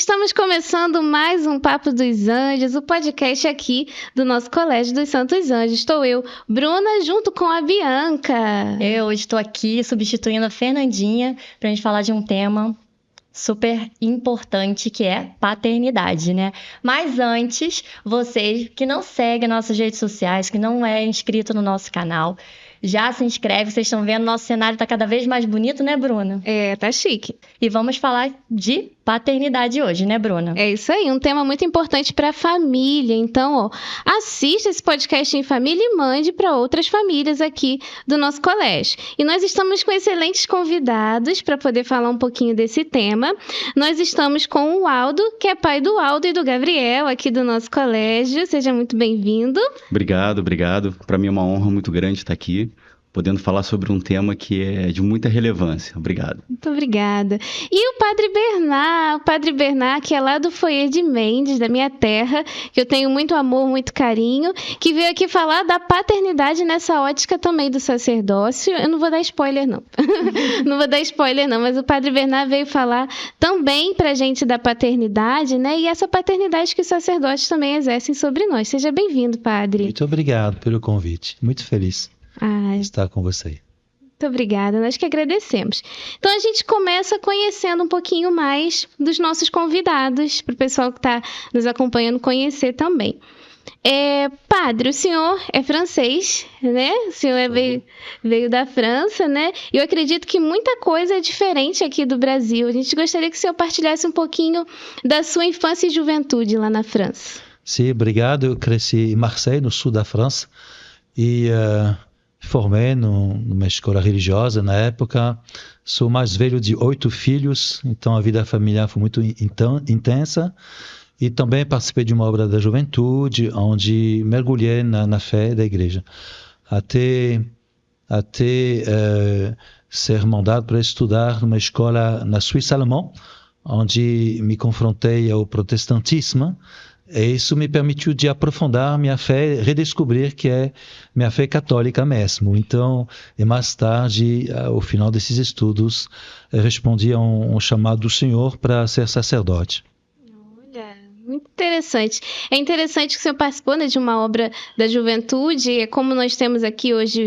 Estamos começando mais um Papo dos Anjos, o podcast aqui do nosso Colégio dos Santos Anjos. Estou eu, Bruna, junto com a Bianca. Eu estou aqui substituindo a Fernandinha para a gente falar de um tema super importante, que é paternidade, né? Mas antes, vocês que não seguem nossas redes sociais, que não é inscrito no nosso canal, já se inscreve. Vocês estão vendo, nosso cenário está cada vez mais bonito, né, Bruna? É, tá chique. E vamos falar de paternidade hoje, né, Bruna? É isso aí, um tema muito importante para a família. Então, ó, assista esse podcast em família e mande para outras famílias aqui do nosso colégio. E nós estamos com excelentes convidados para poder falar um pouquinho desse tema. Nós estamos com o Aldo, que é pai do Aldo e do Gabriel, aqui do nosso colégio. Seja muito bem-vindo. Obrigado. Para mim é uma honra muito grande estar aqui, podendo falar sobre um tema que é de muita relevância. Obrigado. Muito obrigada. E o Padre Bernard, que é lá do Foyer de Mendes, da minha terra, que eu tenho muito amor, muito carinho, que veio aqui falar da paternidade nessa ótica também do sacerdócio. Eu não vou dar spoiler, não. Não vou dar spoiler, não, mas o Padre Bernard veio falar também pra gente da paternidade, né? E essa paternidade que os sacerdotes também exercem sobre nós. Seja bem-vindo, Padre. Muito obrigado pelo convite. Muito feliz. Estar com você. Muito obrigada, nós que agradecemos. Então a gente começa conhecendo um pouquinho mais dos nossos convidados, para o pessoal que está nos acompanhando conhecer também. Padre, o senhor é francês, né? O senhor veio da França, né? E eu acredito que muita coisa é diferente aqui do Brasil. A gente gostaria que o senhor partilhasse um pouquinho da sua infância e juventude lá na França. Sim, obrigado. Eu cresci em Marseille, no sul da França, e formei numa escola religiosa na época. Sou mais velho de 8 filhos, então a vida familiar foi muito intensa. E também participei de uma obra da juventude, onde mergulhei na fé da igreja. Até ser mandado para estudar numa escola na Suíça alemã, onde me confrontei ao protestantismo. E isso me permitiu de aprofundar minha fé, redescobrir que é minha fé católica mesmo. Então, e mais tarde, ao final desses estudos, respondi a um chamado do Senhor para ser sacerdote. Olha, muito interessante. É interessante que o senhor participou, né, de uma obra da juventude, como nós temos aqui hoje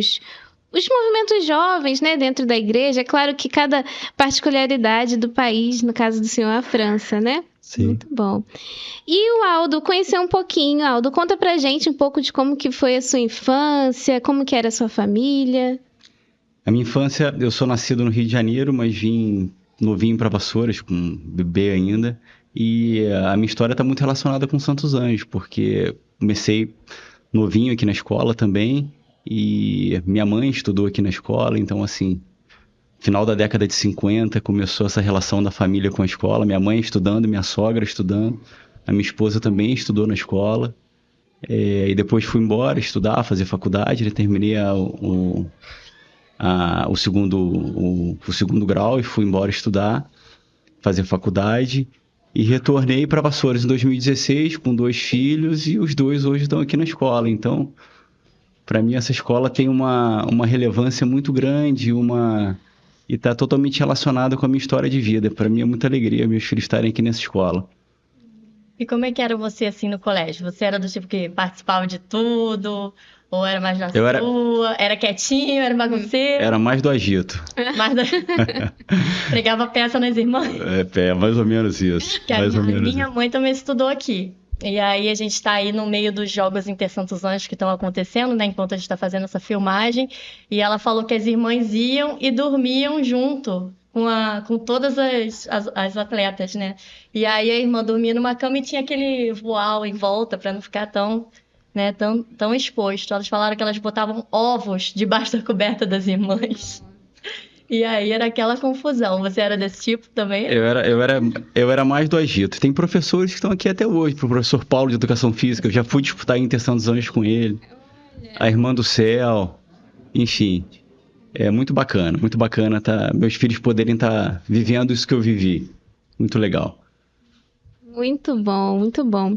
os movimentos jovens, né, dentro da igreja. É claro que cada particularidade do país, no caso do senhor, a França, né? Sim. Muito bom. E o Aldo, conhecer um pouquinho. Aldo, conta pra gente um pouco de como que foi a sua infância, como que era a sua família. A minha infância, eu sou nascido no Rio de Janeiro, mas vim novinho para Vassouras, com bebê ainda. E a minha história está muito relacionada com Santos Anjos, porque comecei novinho aqui na escola também, e minha mãe estudou aqui na escola, então assim, final da década de 50 começou essa relação da família com a escola, minha mãe estudando, minha sogra estudando, a minha esposa também estudou na escola, e depois fui embora estudar, fazer faculdade, né? Terminei o segundo grau e fui embora estudar, fazer faculdade, e retornei para Vassouras em 2016 com 2 filhos, e os 2 hoje estão aqui na escola. Então, para mim essa escola tem uma relevância muito grande, e está totalmente relacionada com a minha história de vida. Para mim é muita alegria meus filhos estarem aqui nessa escola. E como é que era você assim no colégio? Você era do tipo que participava de tudo? Ou era mais na sua? Era quietinho? Era bagunceiro? Era mais do agito. Pregava peça nas irmãs? Mais ou menos isso. Minha mãe também estudou aqui. E aí a gente está aí no meio dos Jogos Intersantos Anjos que estão acontecendo, né? Enquanto a gente está fazendo essa filmagem. E ela falou que as irmãs iam e dormiam junto com todas as atletas, né? E aí a irmã dormia numa cama e tinha aquele voal em volta para não ficar tão exposto. Elas falaram que elas botavam ovos debaixo da coberta das irmãs. E aí era aquela confusão. Você era desse tipo também? Eu era mais do agito. Tem professores que estão aqui até hoje. O professor Paulo de Educação Física, eu já fui disputar Inter Santos Anjos com ele. A Irmã do Céu. Enfim, é muito bacana meus filhos poderem estar vivendo isso que eu vivi. Muito legal. Muito bom, muito bom.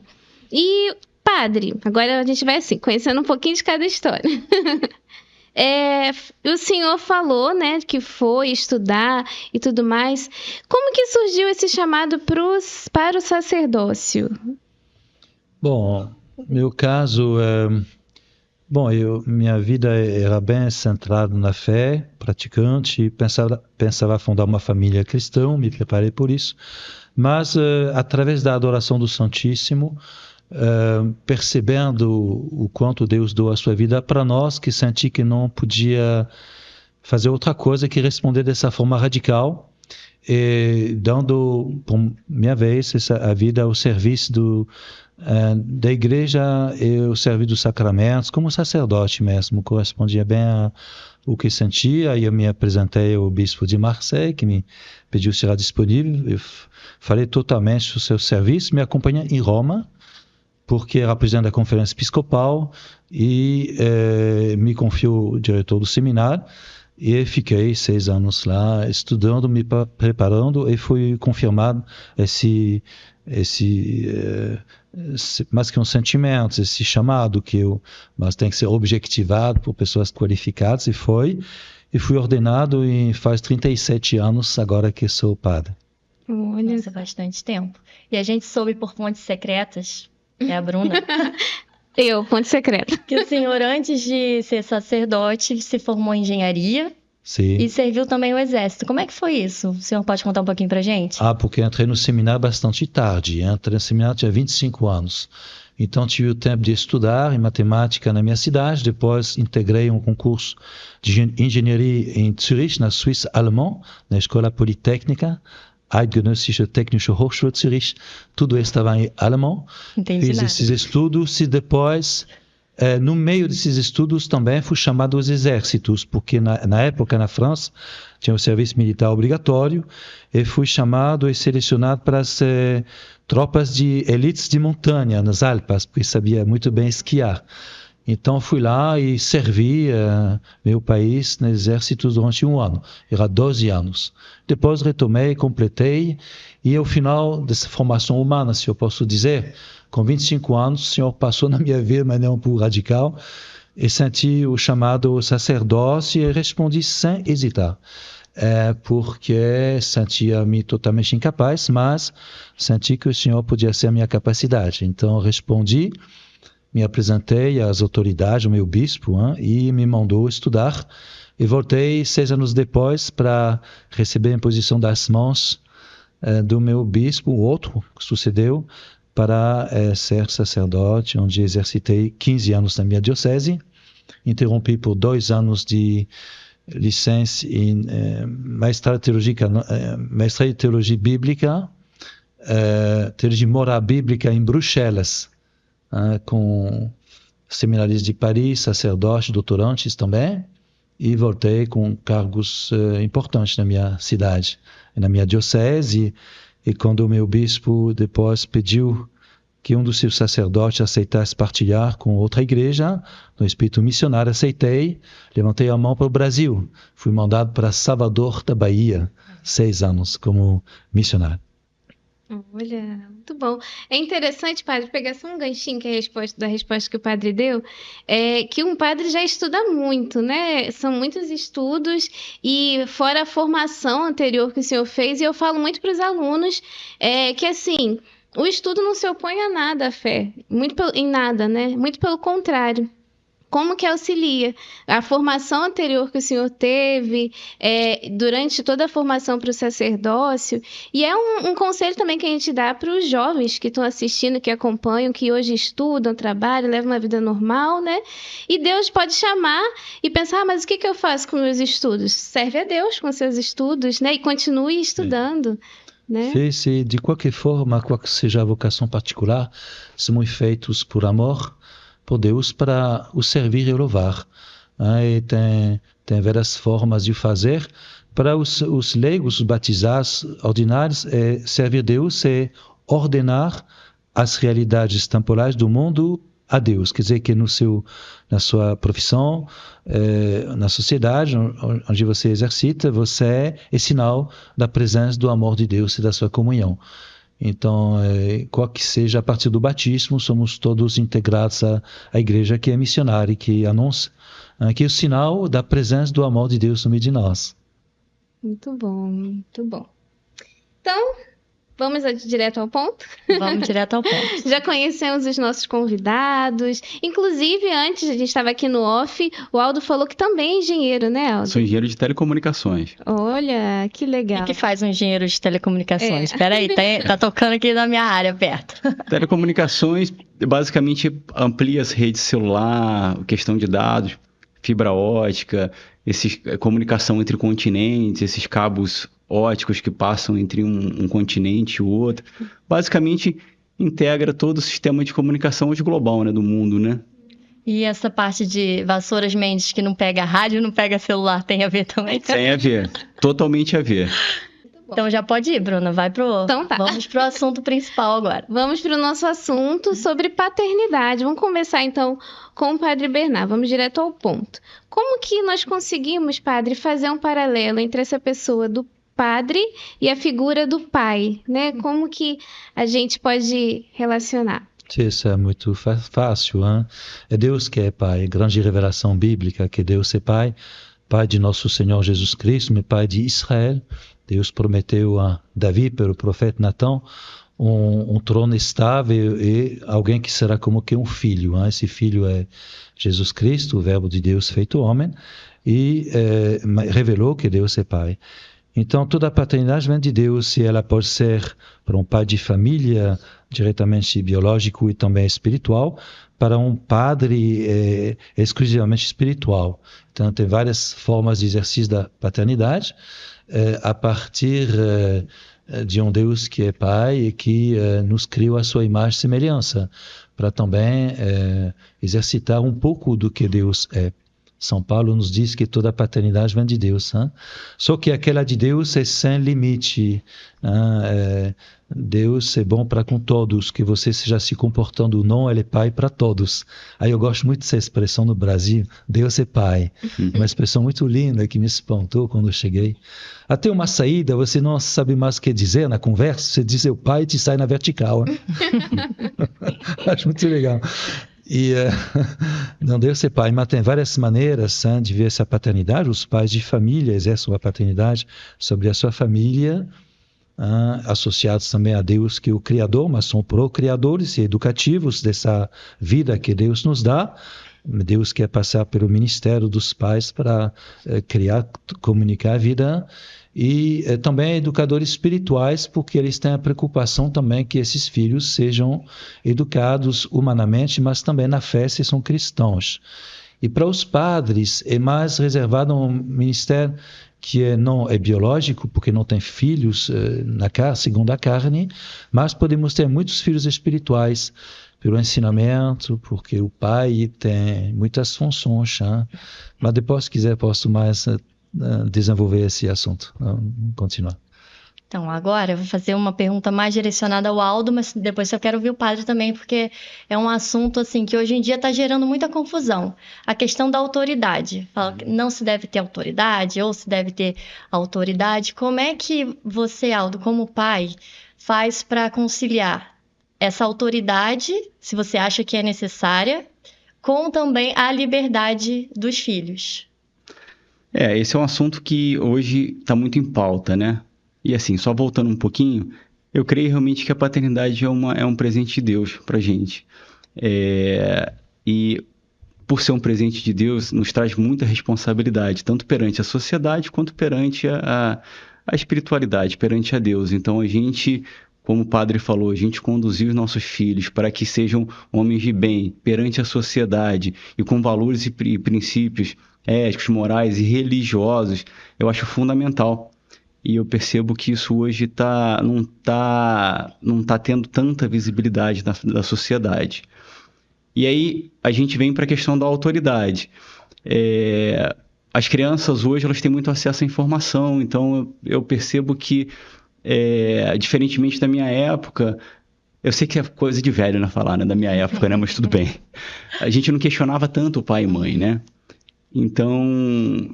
E, padre, agora a gente vai assim, conhecendo um pouquinho de cada história. O senhor falou, né, que foi estudar e tudo mais. Como que surgiu esse chamado para o sacerdócio? Bom, meu caso, minha vida era bem centrada na fé, praticante, pensava fundar uma família cristã, me preparei por isso, mas através da adoração do Santíssimo, percebendo o quanto Deus deu a sua vida para nós, que senti que não podia fazer outra coisa que responder dessa forma radical, e dando, por minha vez, a vida ao serviço da igreja e o serviço dos sacramentos, como sacerdote mesmo, correspondia bem ao que sentia. E eu me apresentei ao bispo de Marseille, que me pediu se era disponível. Eu falei totalmente do seu serviço, me acompanha em Roma, porque era presidente da conferência episcopal, e me confiou o diretor do seminário, e fiquei 6 anos lá estudando, me preparando, e fui confirmado mais que um sentimento, esse chamado mas tem que ser objectivado por pessoas qualificadas, e fui ordenado faz 37 anos agora que sou padre. Olha, nossa, bastante tempo. E a gente soube por fontes secretas, é a Bruna, fonte secreta, que o senhor, antes de ser sacerdote, se formou em engenharia. Sim. E serviu também o exército. Como é que foi isso? O senhor pode contar um pouquinho pra gente? Porque entrei no seminário bastante tarde. Entrei no seminário, tinha 25 anos. Então tive o tempo de estudar em matemática na minha cidade. Depois integrei um concurso de engenharia em Zürich, na Suíça alemã, na Escola Politécnica, Eidgenössische Technische Hochschule Zürich. Tudo estava em alemão. Entendi. Fiz esses estudos e depois... no meio desses estudos também fui chamado aos exércitos, porque na época na França tinha o serviço militar obrigatório, e fui chamado e selecionado para as tropas de elites de montanha nas Alpes, porque sabia muito bem esquiar. Então fui lá e servi meu país no exército durante 1 ano, era 12 anos. Depois retomei, completei, e ao final dessa formação humana, se eu posso dizer, com 25 anos, o Senhor passou na minha vida, mas não por radical, e senti o chamado ao sacerdócio e respondi sem hesitar. Porque sentia-me totalmente incapaz, mas senti que o Senhor podia ser a minha capacidade. Então respondi, me apresentei às autoridades, ao meu bispo, e me mandou estudar. E voltei 6 anos depois para receber a imposição das mãos do meu bispo, o outro que sucedeu, para ser sacerdote, onde exercitei 15 anos na minha diocese. Interrompi por 2 anos de licença em mestrado de teologia bíblica, teologia moral bíblica em Bruxelas, com seminaristas de Paris, sacerdotes, doutorantes também, e voltei com cargos importantes na minha cidade, na minha diocese. E quando o meu bispo depois pediu que um dos seus sacerdotes aceitasse partilhar com outra igreja, no espírito missionário aceitei, levantei a mão para o Brasil. Fui mandado para Salvador da Bahia, 6 anos como missionário. Olha, muito bom. É interessante, padre, pegar só um ganchinho que da resposta que o padre deu, que um padre já estuda muito, né? São muitos estudos, e fora a formação anterior que o senhor fez, e eu falo muito para os alunos que, assim, o estudo não se opõe a nada, à fé, em nada, né? Muito pelo contrário. Como que auxilia a formação anterior que o senhor teve, durante toda a formação para o sacerdócio, e é um conselho também que a gente dá para os jovens que estão assistindo, que acompanham, que hoje estudam, trabalham, levam uma vida normal, né? E Deus pode chamar e pensar, mas o que eu faço com meus estudos? Serve a Deus com seus estudos, né? E continue estudando. Né? Se de qualquer forma, qual que seja a vocação particular, somos feitos por amor, por Deus, para o servir e o louvar. E tem várias formas de fazer. Para os leigos, os batizados ordinários, servir Deus é ordenar as realidades temporais do mundo a Deus. Quer dizer que na sua profissão, na sociedade onde você exercita, você é sinal da presença do amor de Deus e da sua comunhão. Então, qual que seja, a partir do batismo, somos todos integrados à igreja que é missionária, que anuncia, que é o sinal da presença do amor de Deus no meio de nós. Muito bom, muito bom. Então, vamos direto ao ponto? Vamos direto ao ponto. Já conhecemos os nossos convidados. Inclusive, antes, a gente estava aqui no off, o Aldo falou que também é engenheiro, né, Aldo? Sou engenheiro de telecomunicações. Olha, que legal. O que faz um engenheiro de telecomunicações? Espera aí, tá tocando aqui na minha área, perto. Telecomunicações, basicamente, amplia as redes celular, questão de dados, fibra ótica, comunicação entre continentes, esses cabos óticos que passam entre um continente e o outro. Basicamente, integra todo o sistema de comunicação hoje global, né, do mundo, né? E essa parte de vassouras Mendes que não pega rádio, não pega celular, tem a ver também? Tem a ver, totalmente a ver. Então já pode ir, Bruna, Então tá. Vamos pro assunto principal agora. Vamos para o nosso assunto sobre paternidade. Vamos começar então com o Padre Bernard. Vamos direto ao ponto. Como que nós conseguimos, Padre, fazer um paralelo entre essa pessoa do padre e a figura do pai, né? Como que a gente pode relacionar? Isso é muito fácil, hein? É Deus que é pai, grande revelação bíblica que Deus é pai, pai de nosso Senhor Jesus Cristo, mas pai de Israel. Deus prometeu a Davi, pelo profeta Natã, um trono estável e alguém que será como que um filho. Hein? Esse filho é Jesus Cristo, o verbo de Deus feito homem, e revelou que Deus é pai. Então, toda a paternidade vem de Deus e ela pode ser para um pai de família, diretamente biológico e também espiritual, para um padre exclusivamente espiritual. Então, tem várias formas de exercício da paternidade, a partir de um Deus que é pai e que nos criou a sua imagem e semelhança, para também exercitar um pouco do que Deus é. São Paulo nos diz que toda a paternidade vem de Deus. Hein? Só que aquela de Deus é sem limite. Deus é bom para com todos, que você esteja se comportando ou não, Ele é pai para todos. Aí eu gosto muito dessa expressão no Brasil, Deus é pai. Uma expressão muito linda que me espantou quando eu cheguei. Até uma saída, você não sabe mais o que dizer na conversa, você diz seu pai e te sai na vertical. Acho muito legal. E não Deus é pai, mas tem várias maneiras de ver essa paternidade. Os pais de família exercem a paternidade sobre a sua família, associados também a Deus, que é o Criador, mas são procriadores e educativos dessa vida que Deus nos dá. Deus quer passar pelo ministério dos pais para criar, comunicar a vida. E também educadores espirituais, porque eles têm a preocupação também que esses filhos sejam educados humanamente, mas também na fé, se são cristãos. E para os padres é mais reservado um ministério que não é biológico, porque não tem filhos segundo a carne, mas podemos ter muitos filhos espirituais pelo ensinamento, porque o pai tem muitas funções. Hein? Mas depois, se quiser, posso mais desenvolver esse assunto. Vamos continuar. Então, agora eu vou fazer uma pergunta mais direcionada ao Aldo, mas depois eu quero ouvir o padre também, porque é um assunto assim que hoje em dia está gerando muita confusão. A questão da autoridade. Fala que não se deve ter autoridade ou se deve ter autoridade. Como é que você, Aldo, como pai, faz para conciliar essa autoridade, se você acha que é necessária, com também a liberdade dos filhos? Esse é um assunto que hoje está muito em pauta, né? E assim, só voltando um pouquinho, eu creio realmente que a paternidade é um presente de Deus para a gente. E por ser um presente de Deus, nos traz muita responsabilidade, tanto perante a sociedade quanto perante a espiritualidade, perante a Deus. Então a gente, como o padre falou, a gente conduzir os nossos filhos para que sejam homens de bem perante a sociedade e com valores e princípios éticos, morais e religiosos, eu acho fundamental. E eu percebo que isso hoje não tá tendo tanta visibilidade da sociedade. E aí a gente vem para a questão da autoridade. As crianças hoje elas têm muito acesso à informação, então eu percebo que, diferentemente da minha época, eu sei que é coisa de velho, né, falar, né, da minha época, né, mas tudo bem. A gente não questionava tanto o pai e mãe, né? Então,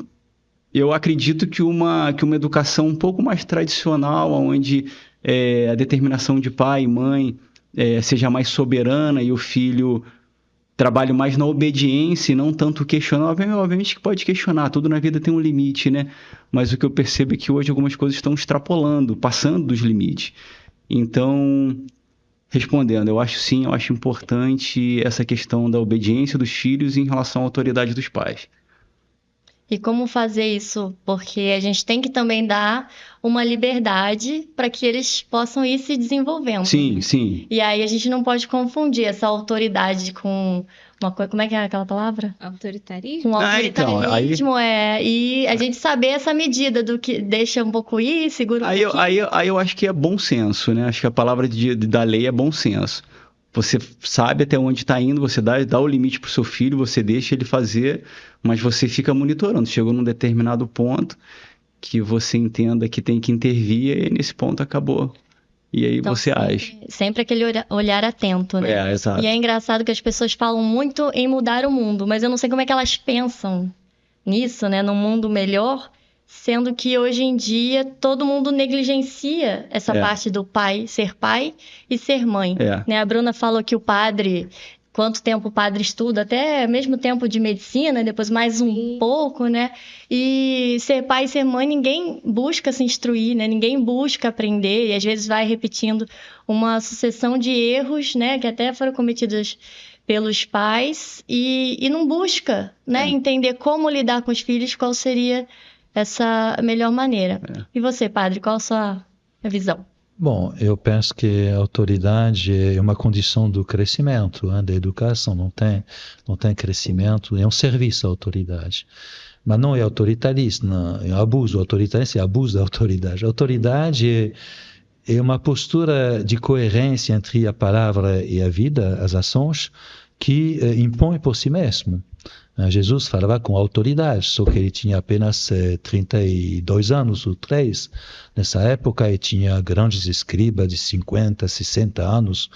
eu acredito que uma educação um pouco mais tradicional, onde a determinação de pai e mãe seja mais soberana e o filho trabalhe mais na obediência e não tanto questionar. Obviamente que pode questionar, tudo na vida tem um limite, né? Mas o que eu percebo é que hoje algumas coisas estão extrapolando, passando dos limites. Então, respondendo, eu acho importante essa questão da obediência dos filhos em relação à autoridade dos pais. E como fazer isso? Porque a gente tem que também dar uma liberdade para que eles possam ir se desenvolvendo. Sim, sim. E aí a gente não pode confundir essa autoridade com uma coisa. Como é que é aquela palavra? Autoritarismo? Com então, autoritarismo, E a gente saber essa medida do que deixa um pouco ir, segura um pouquinho. Aí eu acho que é bom senso, né? Acho que a palavra da lei é bom senso. Você sabe até onde está indo, você dá o limite para o seu filho, você deixa ele fazer, mas você fica monitorando. Chegou num determinado ponto que você entenda que tem que intervir e nesse ponto acabou. E aí Então, você age. Sempre aquele olhar atento, né? Exato. E é engraçado que as pessoas falam muito em mudar o mundo, mas eu não sei como é que elas pensam nisso, né? Num mundo melhor, sendo que hoje em dia todo mundo negligencia essa parte do pai e ser mãe. Né? A Bruna falou que o padre, quanto tempo o padre estuda, até mesmo tempo de medicina, depois mais um pouco, né? E ser pai e ser mãe, ninguém busca se instruir, né? Ninguém busca aprender, e às vezes vai repetindo uma sucessão de erros, né? Que até foram cometidos pelos pais, e não busca, né? Entender como lidar com os filhos, qual seria essa melhor maneira. E você, padre, qual a sua visão? Bom, eu penso que a autoridade é uma condição do crescimento, da educação. Não tem crescimento, é um serviço à autoridade. Mas não é autoritarista, não, é abuso. Autoritarista é abuso da autoridade. A autoridade é uma postura de coerência entre a palavra e a vida, as ações, que impõe por si mesmo. Jesus falava com autoridade, só que ele tinha apenas 32 anos ou 3 nessa época, e tinha grandes escribas de 50, 60 anos,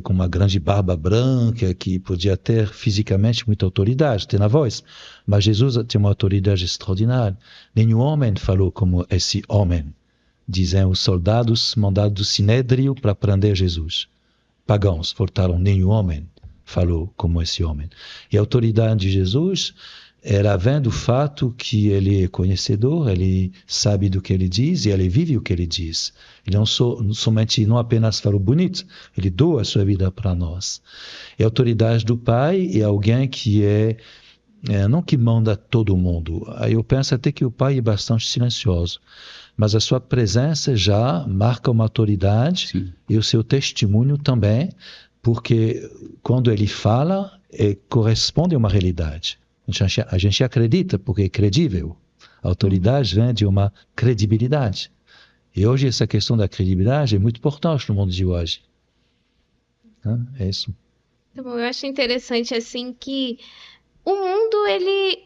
com uma grande barba branca, que podia ter fisicamente muita autoridade, tem na voz. Mas Jesus tinha uma autoridade extraordinária. Nenhum homem falou como esse homem, dizem os soldados mandados do Sinédrio para prender Jesus. Pagãos falaram, nenhum homem falou como esse homem. E a autoridade de Jesus, ela vem do fato que ele é conhecedor, ele sabe do que ele diz e ele vive o que ele diz. Ele não apenas falou bonito, ele doa a sua vida para nós. E a autoridade do Pai é alguém que não que manda todo mundo. Aí eu penso até que o Pai é bastante silencioso, mas a sua presença já marca uma autoridade. Sim. E o seu testemunho também, porque quando ele fala, corresponde a uma realidade. A gente acredita porque é credível. A autoridade vem de uma credibilidade. E hoje essa questão da credibilidade é muito importante no mundo de hoje. É isso. Eu acho interessante assim que o mundo, ele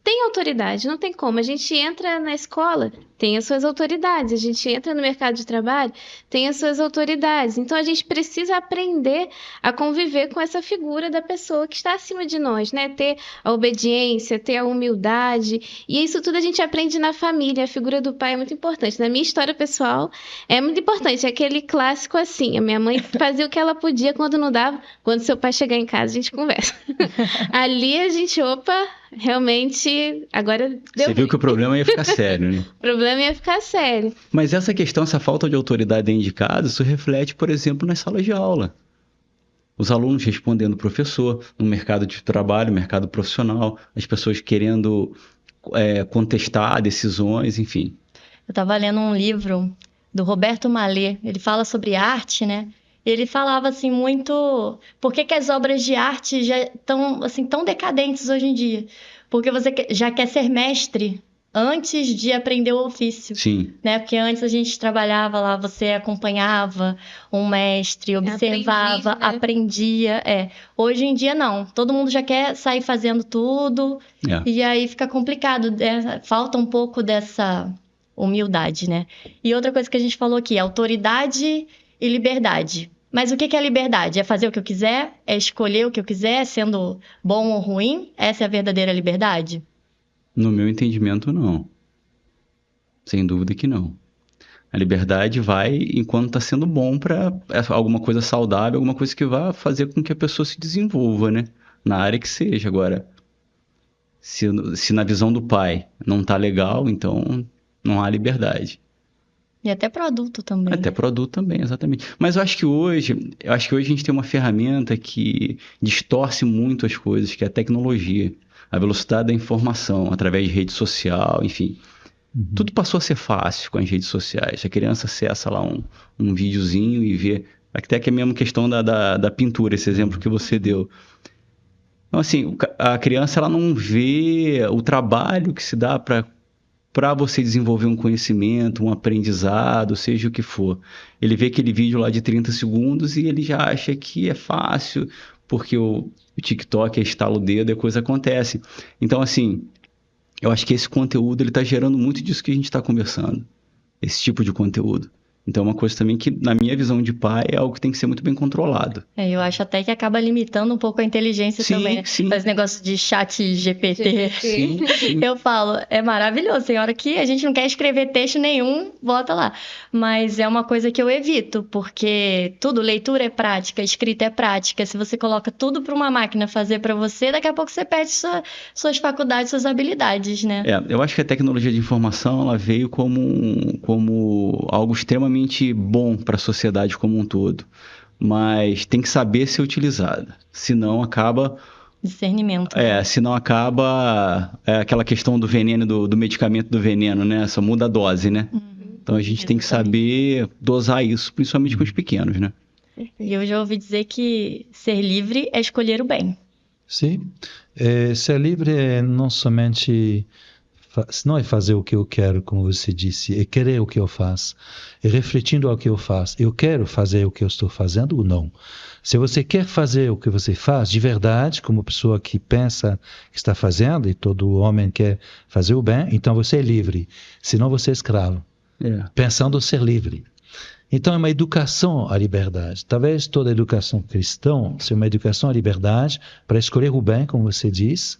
tem autoridade, não tem como. A gente entra na escola, tem as suas autoridades. A gente entra no mercado de trabalho, tem as suas autoridades. Então, a gente precisa aprender a conviver com essa figura da pessoa que está acima de nós, né? Ter a obediência, ter a humildade. E isso tudo a gente aprende na família. A figura do pai é muito importante. Na minha história pessoal, é muito importante. É aquele clássico assim, a minha mãe fazia o que ela podia, quando não dava. Quando seu pai chegar em casa, a gente conversa. Ali a gente, realmente, agora deu. Você viu que o problema ia ficar sério, né? O problema ia ficar sério. Mas essa questão, essa falta de autoridade dentro de casa, isso reflete, por exemplo, nas salas de aula. Os alunos respondendo ao professor, no mercado de trabalho, mercado profissional, as pessoas querendo contestar decisões, enfim. Eu estava lendo um livro do Roberto Mallet, ele fala sobre arte, né? Ele falava assim muito, por que as obras de arte já estão assim tão decadentes hoje em dia? Porque você já quer ser mestre antes de aprender o ofício. Sim. Né? Porque antes a gente trabalhava lá, você acompanhava um mestre, observava, aprendia. Hoje em dia não, todo mundo já quer sair fazendo tudo, e aí fica complicado, falta um pouco dessa humildade, né? E outra coisa que a gente falou aqui, autoridade e liberdade. Mas o que é liberdade? É fazer o que eu quiser? É escolher o que eu quiser, sendo bom ou ruim? Essa é a verdadeira liberdade? No meu entendimento, não. Sem dúvida que não. A liberdade vai enquanto está sendo bom para alguma coisa saudável, alguma coisa que vai fazer com que a pessoa se desenvolva, né? Na área que seja. Agora, se na visão do pai não tá legal, então não há liberdade. E até pro adulto também. Até pro adulto também, exatamente. Mas eu acho que hoje a gente tem uma ferramenta que distorce muito as coisas, que é a tecnologia, a velocidade da informação, através de rede social, enfim. Tudo passou a ser fácil com as redes sociais. A criança acessa lá um videozinho e vê. Até que é a mesma questão da pintura, esse exemplo que você deu. Então, assim, a criança ela não vê o trabalho que se dá para você desenvolver um conhecimento, um aprendizado, seja o que for. Ele vê aquele vídeo lá de 30 segundos e ele já acha que é fácil, porque o TikTok estala o dedo e a coisa acontece. Então, assim, eu acho que esse conteúdo ele está gerando muito disso que a gente está conversando, esse tipo de conteúdo. Então, é uma coisa também que, na minha visão de pai, é algo que tem que ser muito bem controlado. Eu acho até que acaba limitando um pouco a inteligência também, né? Sim. Esse negócio de chat GPT. Sim. Eu falo, é maravilhoso. Tem hora que a gente não quer escrever texto nenhum, bota lá. Mas é uma coisa que eu evito, porque leitura é prática, escrita é prática. Se você coloca tudo para uma máquina fazer para você, daqui a pouco você perde suas faculdades, suas habilidades, né? Eu acho que a tecnologia de informação ela veio como algo extremamente bom para a sociedade como um todo, mas tem que saber ser utilizada, senão acaba... Discernimento. Senão acaba aquela questão do veneno, do medicamento do veneno, né? Só muda a dose, né? Então a gente tem que saber dosar isso, principalmente com os pequenos, né? E eu já ouvi dizer que ser livre é escolher o bem. Sim, ser livre é não somente... não é fazer o que eu quero, como você disse, é querer o que eu faço, é refletindo ao que eu faço. Eu quero fazer o que eu estou fazendo ou não? Se você quer fazer o que você faz de verdade, como pessoa que pensa que está fazendo, e todo homem quer fazer o bem, então você é livre. Senão você é escravo, pensando ser livre. Então é uma educação à liberdade. Talvez toda educação cristã seja uma educação à liberdade para escolher o bem, como você diz,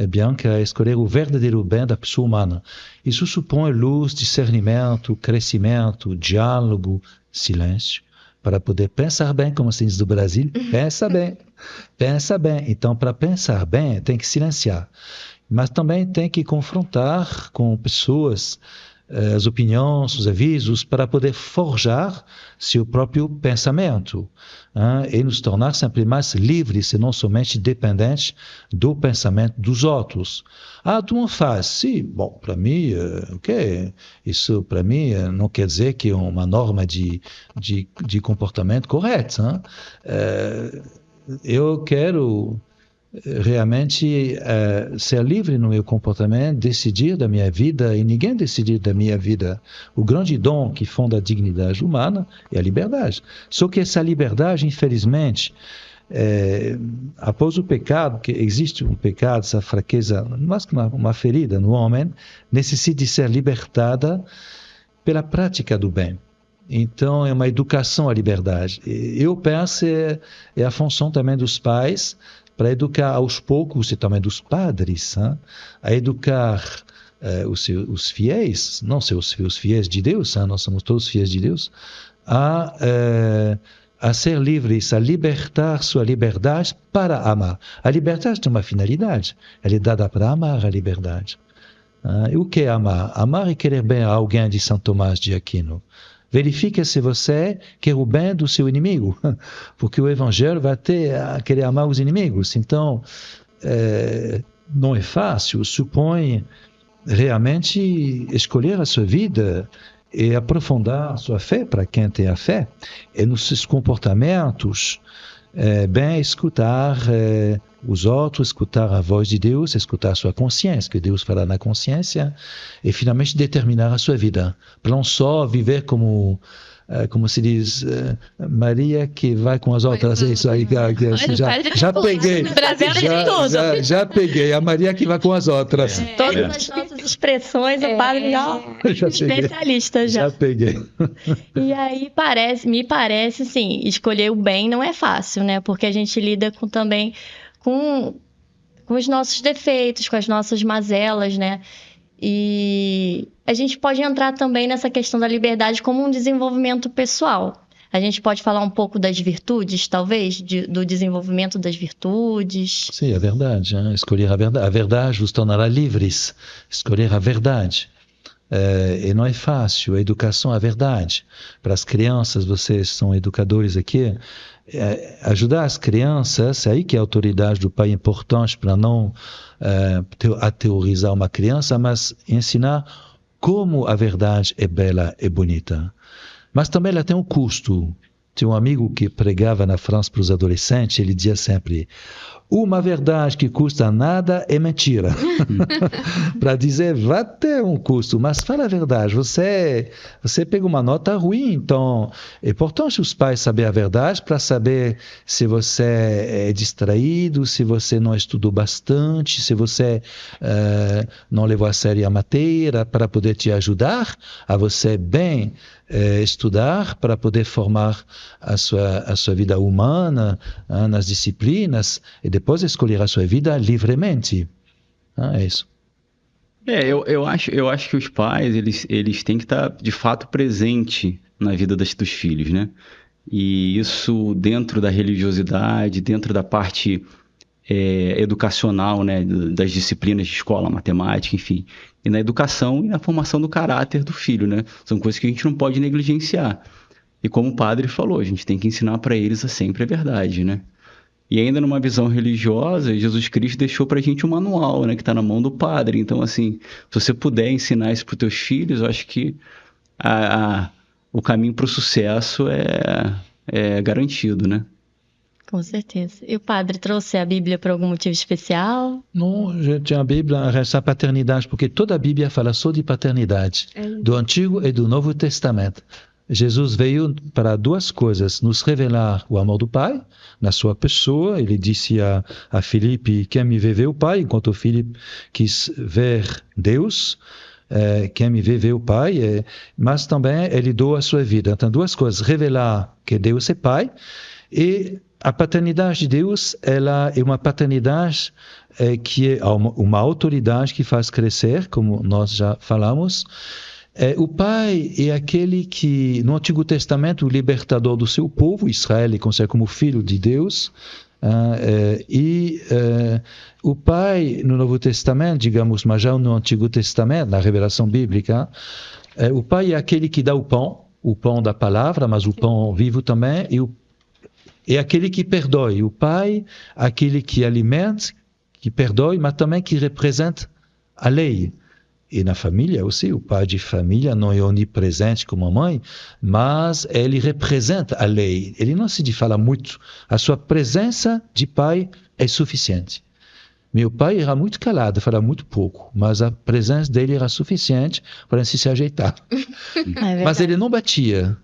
Bianca, escolher o verdadeiro bem da pessoa humana. Isso supõe luz, discernimento, crescimento, diálogo, silêncio, para poder pensar bem, como se diz do Brasil, pensa bem, pensa bem. Então, para pensar bem, tem que silenciar. Mas também tem que confrontar com pessoas as opiniões, os avisos, para poder forjar seu próprio pensamento, e nos tornar sempre mais livres e não somente dependentes do pensamento dos outros. Tu não faz? Sim, bom, para mim, ok, isso para mim não quer dizer que é uma norma de comportamento correta. Eu quero realmente ser livre no meu comportamento, decidir da minha vida e ninguém decidir da minha vida. O grande dom que fonda a dignidade humana é a liberdade. Só que essa liberdade, infelizmente, após o pecado, que existe um pecado, essa fraqueza, mais que uma ferida no homem, necessita de ser libertada pela prática do bem. Então, é uma educação à liberdade. Eu penso é a função também dos pais para educar aos poucos, e também dos padres, a educar os fiéis, não os fiéis de Deus, nós somos todos fiéis de Deus, a ser livres, a libertar sua liberdade para amar. A liberdade tem uma finalidade, ela é dada para amar a liberdade. E o que é amar? Amar é querer bem a alguém, de São Tomás de Aquino. Verifique se você quer o bem do seu inimigo, porque o Evangelho vai querer amar os inimigos. Então, não é fácil, supõe realmente escolher a sua vida e aprofundar a sua fé, para quem tem a fé, e nos seus comportamentos, bem escutar os outros, escutar a voz de Deus, escutar a sua consciência, que Deus fala na consciência, e finalmente determinar a sua vida, para não só viver como se diz, Maria que vai com as outras. É isso aí, já peguei, a Maria que vai com as outras. Todas as nossas expressões, o padre especialista já. Já peguei. E aí me parece, assim, escolher o bem não é fácil, né? Porque a gente lida também com os nossos defeitos, com as nossas mazelas, né? E a gente pode entrar também nessa questão da liberdade como um desenvolvimento pessoal. A gente pode falar um pouco das virtudes, talvez, do desenvolvimento das virtudes. Sim, é verdade. Hein? Escolher a verdade. A verdade vos tornará livres. Escolher a verdade. E não é fácil. A educação é a verdade. Para as crianças, vocês são educadores aqui, ajudar as crianças, é aí que a autoridade do pai é importante para não aterrorizar uma criança, mas ensinar como a verdade é bela e bonita. Mas também ela tem um custo. Tinha um amigo que pregava na França para os adolescentes, ele dizia sempre: uma verdade que custa nada é mentira. Para dizer, vai ter um custo, mas fala a verdade. Você pega uma nota ruim, então é importante os pais saberem a verdade para saber se você é distraído, se você não estudou bastante, se você não levou a sério a matéria, para poder te ajudar a você bem estudar, para poder formar a sua vida humana nas disciplinas e depois escolher a sua vida livremente. É isso. Eu acho que os pais, eles têm que estar, de fato, presente na vida dos filhos, né? E isso dentro da religiosidade, dentro da parte educacional, né? Das disciplinas de escola, matemática, enfim. E na educação e na formação do caráter do filho, né? São coisas que a gente não pode negligenciar. E como o padre falou, a gente tem que ensinar para eles sempre a verdade, né? E ainda numa visão religiosa, Jesus Cristo deixou pra gente um manual, né? Que está na mão do padre. Então, assim, se você puder ensinar isso para os teus filhos, eu acho que o caminho para o sucesso é garantido, né? Com certeza. E o padre trouxe a Bíblia por algum motivo especial? Não, eu tinha a Bíblia, essa paternidade, porque toda a Bíblia fala só de paternidade, do Antigo e do Novo Testamento. Jesus veio para duas coisas: nos revelar o amor do Pai na sua pessoa. Ele disse a Filipe: quem me vê, vê o Pai, enquanto Filipe quis ver Deus. Quem me vê o Pai, mas também ele doa a sua vida. Então, duas coisas: revelar que Deus é Pai, e a paternidade de Deus, ela é uma paternidade que é uma autoridade que faz crescer, como nós já falamos. O pai é aquele que, no Antigo Testamento, o libertador do seu povo, Israel, ele concebe como filho de Deus. O pai, no Novo Testamento, digamos, mas já no Antigo Testamento, na revelação bíblica, o pai é aquele que dá o pão da palavra, mas o pão vivo também, é aquele que perdoe. O pai, aquele que alimenta, que perdoe, mas também que representa a lei. E na família aussi, o pai de família não é onipresente como a mãe, mas ele representa a lei. Ele não se fala muito. A sua presença de pai é suficiente. Meu pai era muito calado, falava muito pouco, mas a presença dele era suficiente para se ajeitar. Mas ele não batia.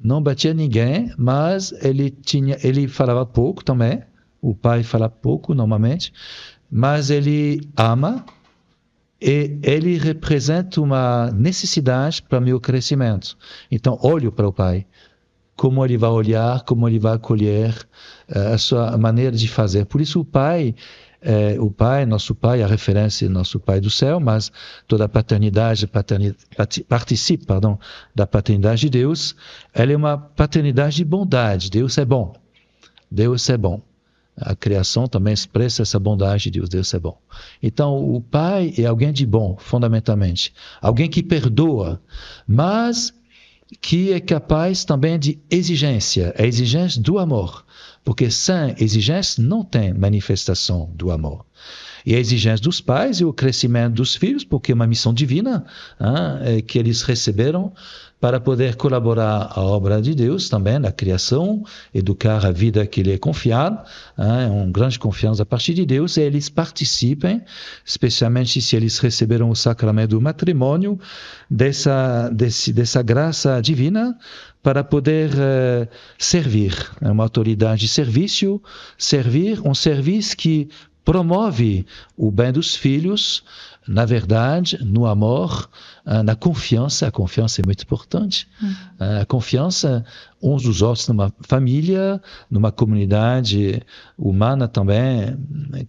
Não batia ninguém, mas ele falava pouco também. O pai fala pouco normalmente, mas ele ama. E ele representa uma necessidade para meu crescimento. Então, olho para o pai. Como ele vai olhar, como ele vai acolher a sua maneira de fazer. Por isso, nosso pai, a referência nosso pai do céu, mas toda a paternidade participa da paternidade de Deus. Ela é uma paternidade de bondade. Deus é bom. Deus é bom. A criação também expressa essa bondade de Deus. Deus é bom. Então, o pai é alguém de bom, fundamentalmente. Alguém que perdoa, mas que é capaz também de exigência. A exigência do amor. Porque sem exigência não tem manifestação do amor. E a exigência dos pais é o crescimento dos filhos, porque é uma missão divina que eles receberam para poder colaborar à obra de Deus também, na criação, educar a vida que lhe é confiada, uma grande confiança a partir de Deus, e eles participem, especialmente se eles receberam o sacramento do matrimônio, dessa graça divina, para poder servir. É uma autoridade de serviço, servir, um serviço que promove o bem dos filhos, na verdade, no amor, na confiança. A confiança é muito importante. A confiança uns dos outros numa família, numa comunidade humana também,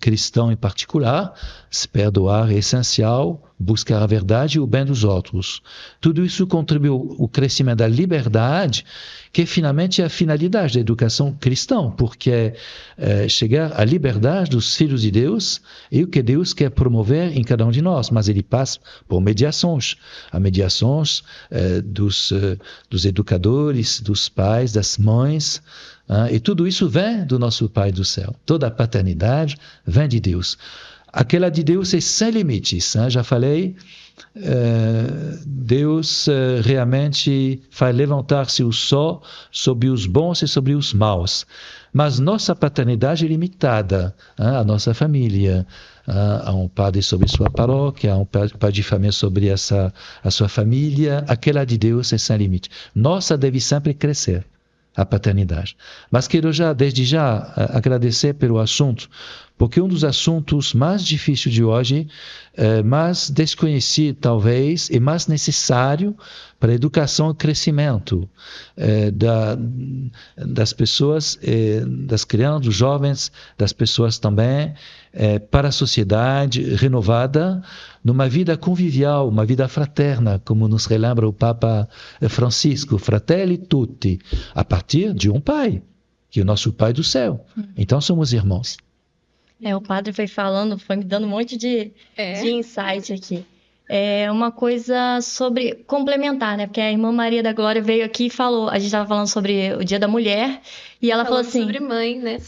cristã em particular. Se perdoar é essencial, buscar a verdade e o bem dos outros. Tudo isso contribui ao crescimento da liberdade, que finalmente é a finalidade da educação cristã, porque chegar à liberdade dos filhos de Deus é o que Deus quer promover em cada um de nós, mas ele passa por mediações, a mediações dos educadores, dos pais, das mães, e tudo isso vem do nosso Pai do céu. Toda a paternidade vem de Deus. Aquela de Deus é sem limites, já falei. Deus realmente faz levantar-se o sol sobre os bons e sobre os maus. Mas nossa paternidade é limitada, a nossa família. Há um padre sobre sua paróquia, há um pai de família sobre a sua família. Aquela de Deus é sem limite. Nossa deve sempre crescer, a paternidade. Mas quero desde já agradecer pelo assunto, porque um dos assuntos mais difíceis de hoje, mais desconhecido talvez, e mais necessário para a educação e crescimento das pessoas, das crianças, dos jovens, das pessoas também, para a sociedade renovada, numa vida convivial, uma vida fraterna, como nos relembra o Papa Francisco, Fratelli Tutti, a partir de um pai, que é o nosso Pai do céu. Então somos irmãos. O padre foi falando, foi me dando um monte de insight aqui. É uma coisa sobre complementar, né? Porque a irmã Maria da Glória veio aqui e falou, a gente estava falando sobre o Dia da Mulher, e ela falou assim... sobre mãe, né?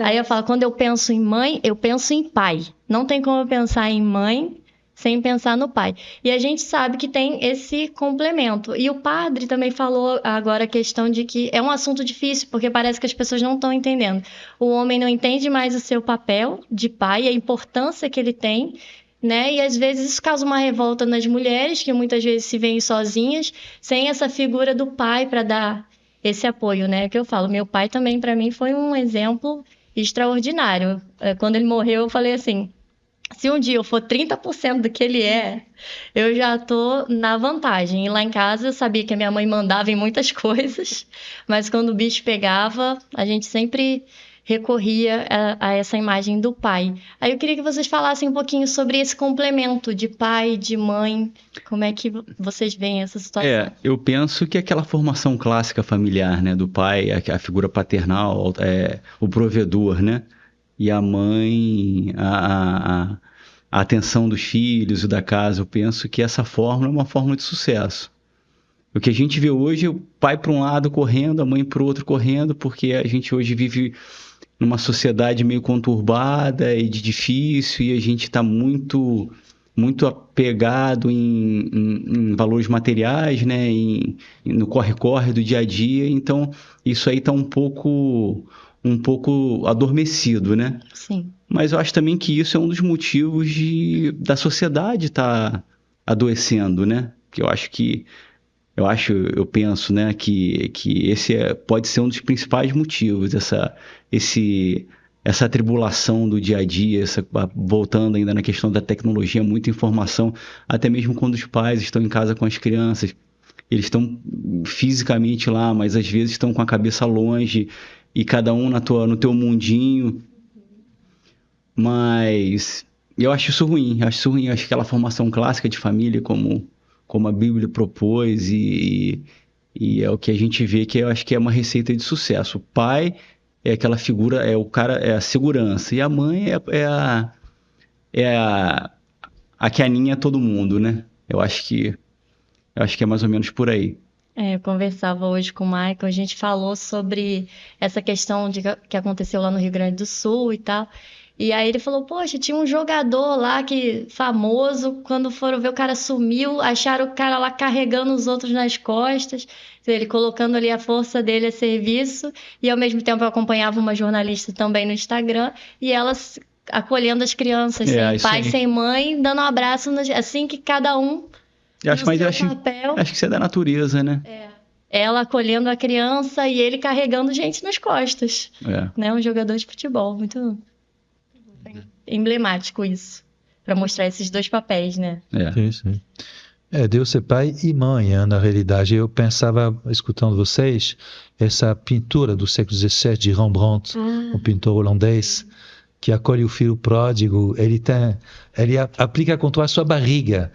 Aí eu falo, quando eu penso em mãe, eu penso em pai. Não tem como eu pensar em mãe sem pensar no pai. E a gente sabe que tem esse complemento. E o padre também falou agora a questão de que é um assunto difícil, porque parece que as pessoas não estão entendendo. O homem não entende mais o seu papel de pai, a importância que ele tem, né? E às vezes isso causa uma revolta nas mulheres, que muitas vezes se veem sozinhas, sem essa figura do pai para dar esse apoio, né? Que eu falo, meu pai também para mim foi um exemplo extraordinário. Quando ele morreu, eu falei assim, se um dia eu for 30% do que ele é, eu já tô na vantagem. E lá em casa eu sabia que a minha mãe mandava em muitas coisas, mas quando o bicho pegava, a gente sempre recorria a essa imagem do pai. Aí eu queria que vocês falassem um pouquinho sobre esse complemento de pai, de mãe, como é que vocês veem essa situação? Eu penso que aquela formação clássica familiar, né, do pai, a figura paternal, o provedor, né, e a mãe, a atenção dos filhos e da casa, eu penso que essa fórmula é uma fórmula de sucesso. O que a gente vê hoje é o pai para um lado correndo, a mãe para o outro correndo, porque a gente hoje vive numa sociedade meio conturbada e difícil, e a gente está muito apegado em valores materiais, né, no corre-corre do dia a dia, então isso aí está um pouco adormecido, né? Sim. Mas eu acho também que isso é um dos motivos da sociedade estar adoecendo, né? Que eu penso, né, que esse pode ser um dos principais motivos, essa atribulação do dia a dia, voltando ainda na questão da tecnologia, muita informação, até mesmo quando os pais estão em casa com as crianças, eles estão fisicamente lá, mas às vezes estão com a cabeça longe, e cada um no teu mundinho. Mas eu acho isso ruim, acho que aquela formação clássica de família, como a Bíblia propôs, e é o que a gente vê que eu acho que é uma receita de sucesso. O pai é aquela figura, é o cara, é a segurança, e a mãe é a que aninha todo mundo, né? Eu acho que é mais ou menos por aí. Eu conversava hoje com o Michael, a gente falou sobre essa questão que aconteceu lá no Rio Grande do Sul e tal. E aí ele falou, poxa, tinha um jogador lá famoso, quando foram ver o cara sumiu, acharam o cara lá carregando os outros nas costas, ele colocando ali a força dele a serviço, e ao mesmo tempo eu acompanhava uma jornalista também no Instagram, e elas acolhendo as crianças, sem pai, sem mãe, dando um abraço, assim que cada um... Eu acho que isso é da natureza, né? Ela acolhendo a criança e ele carregando gente nas costas. Né? Um jogador de futebol, muito emblemático isso. mostrar esses dois papéis, né? Sim, sim. Deus é pai e mãe, na realidade. Eu pensava, escutando vocês, essa pintura do século XVII de Rembrandt, um pintor holandês, que acolhe o filho pródigo. Ele aplica contra a sua barriga,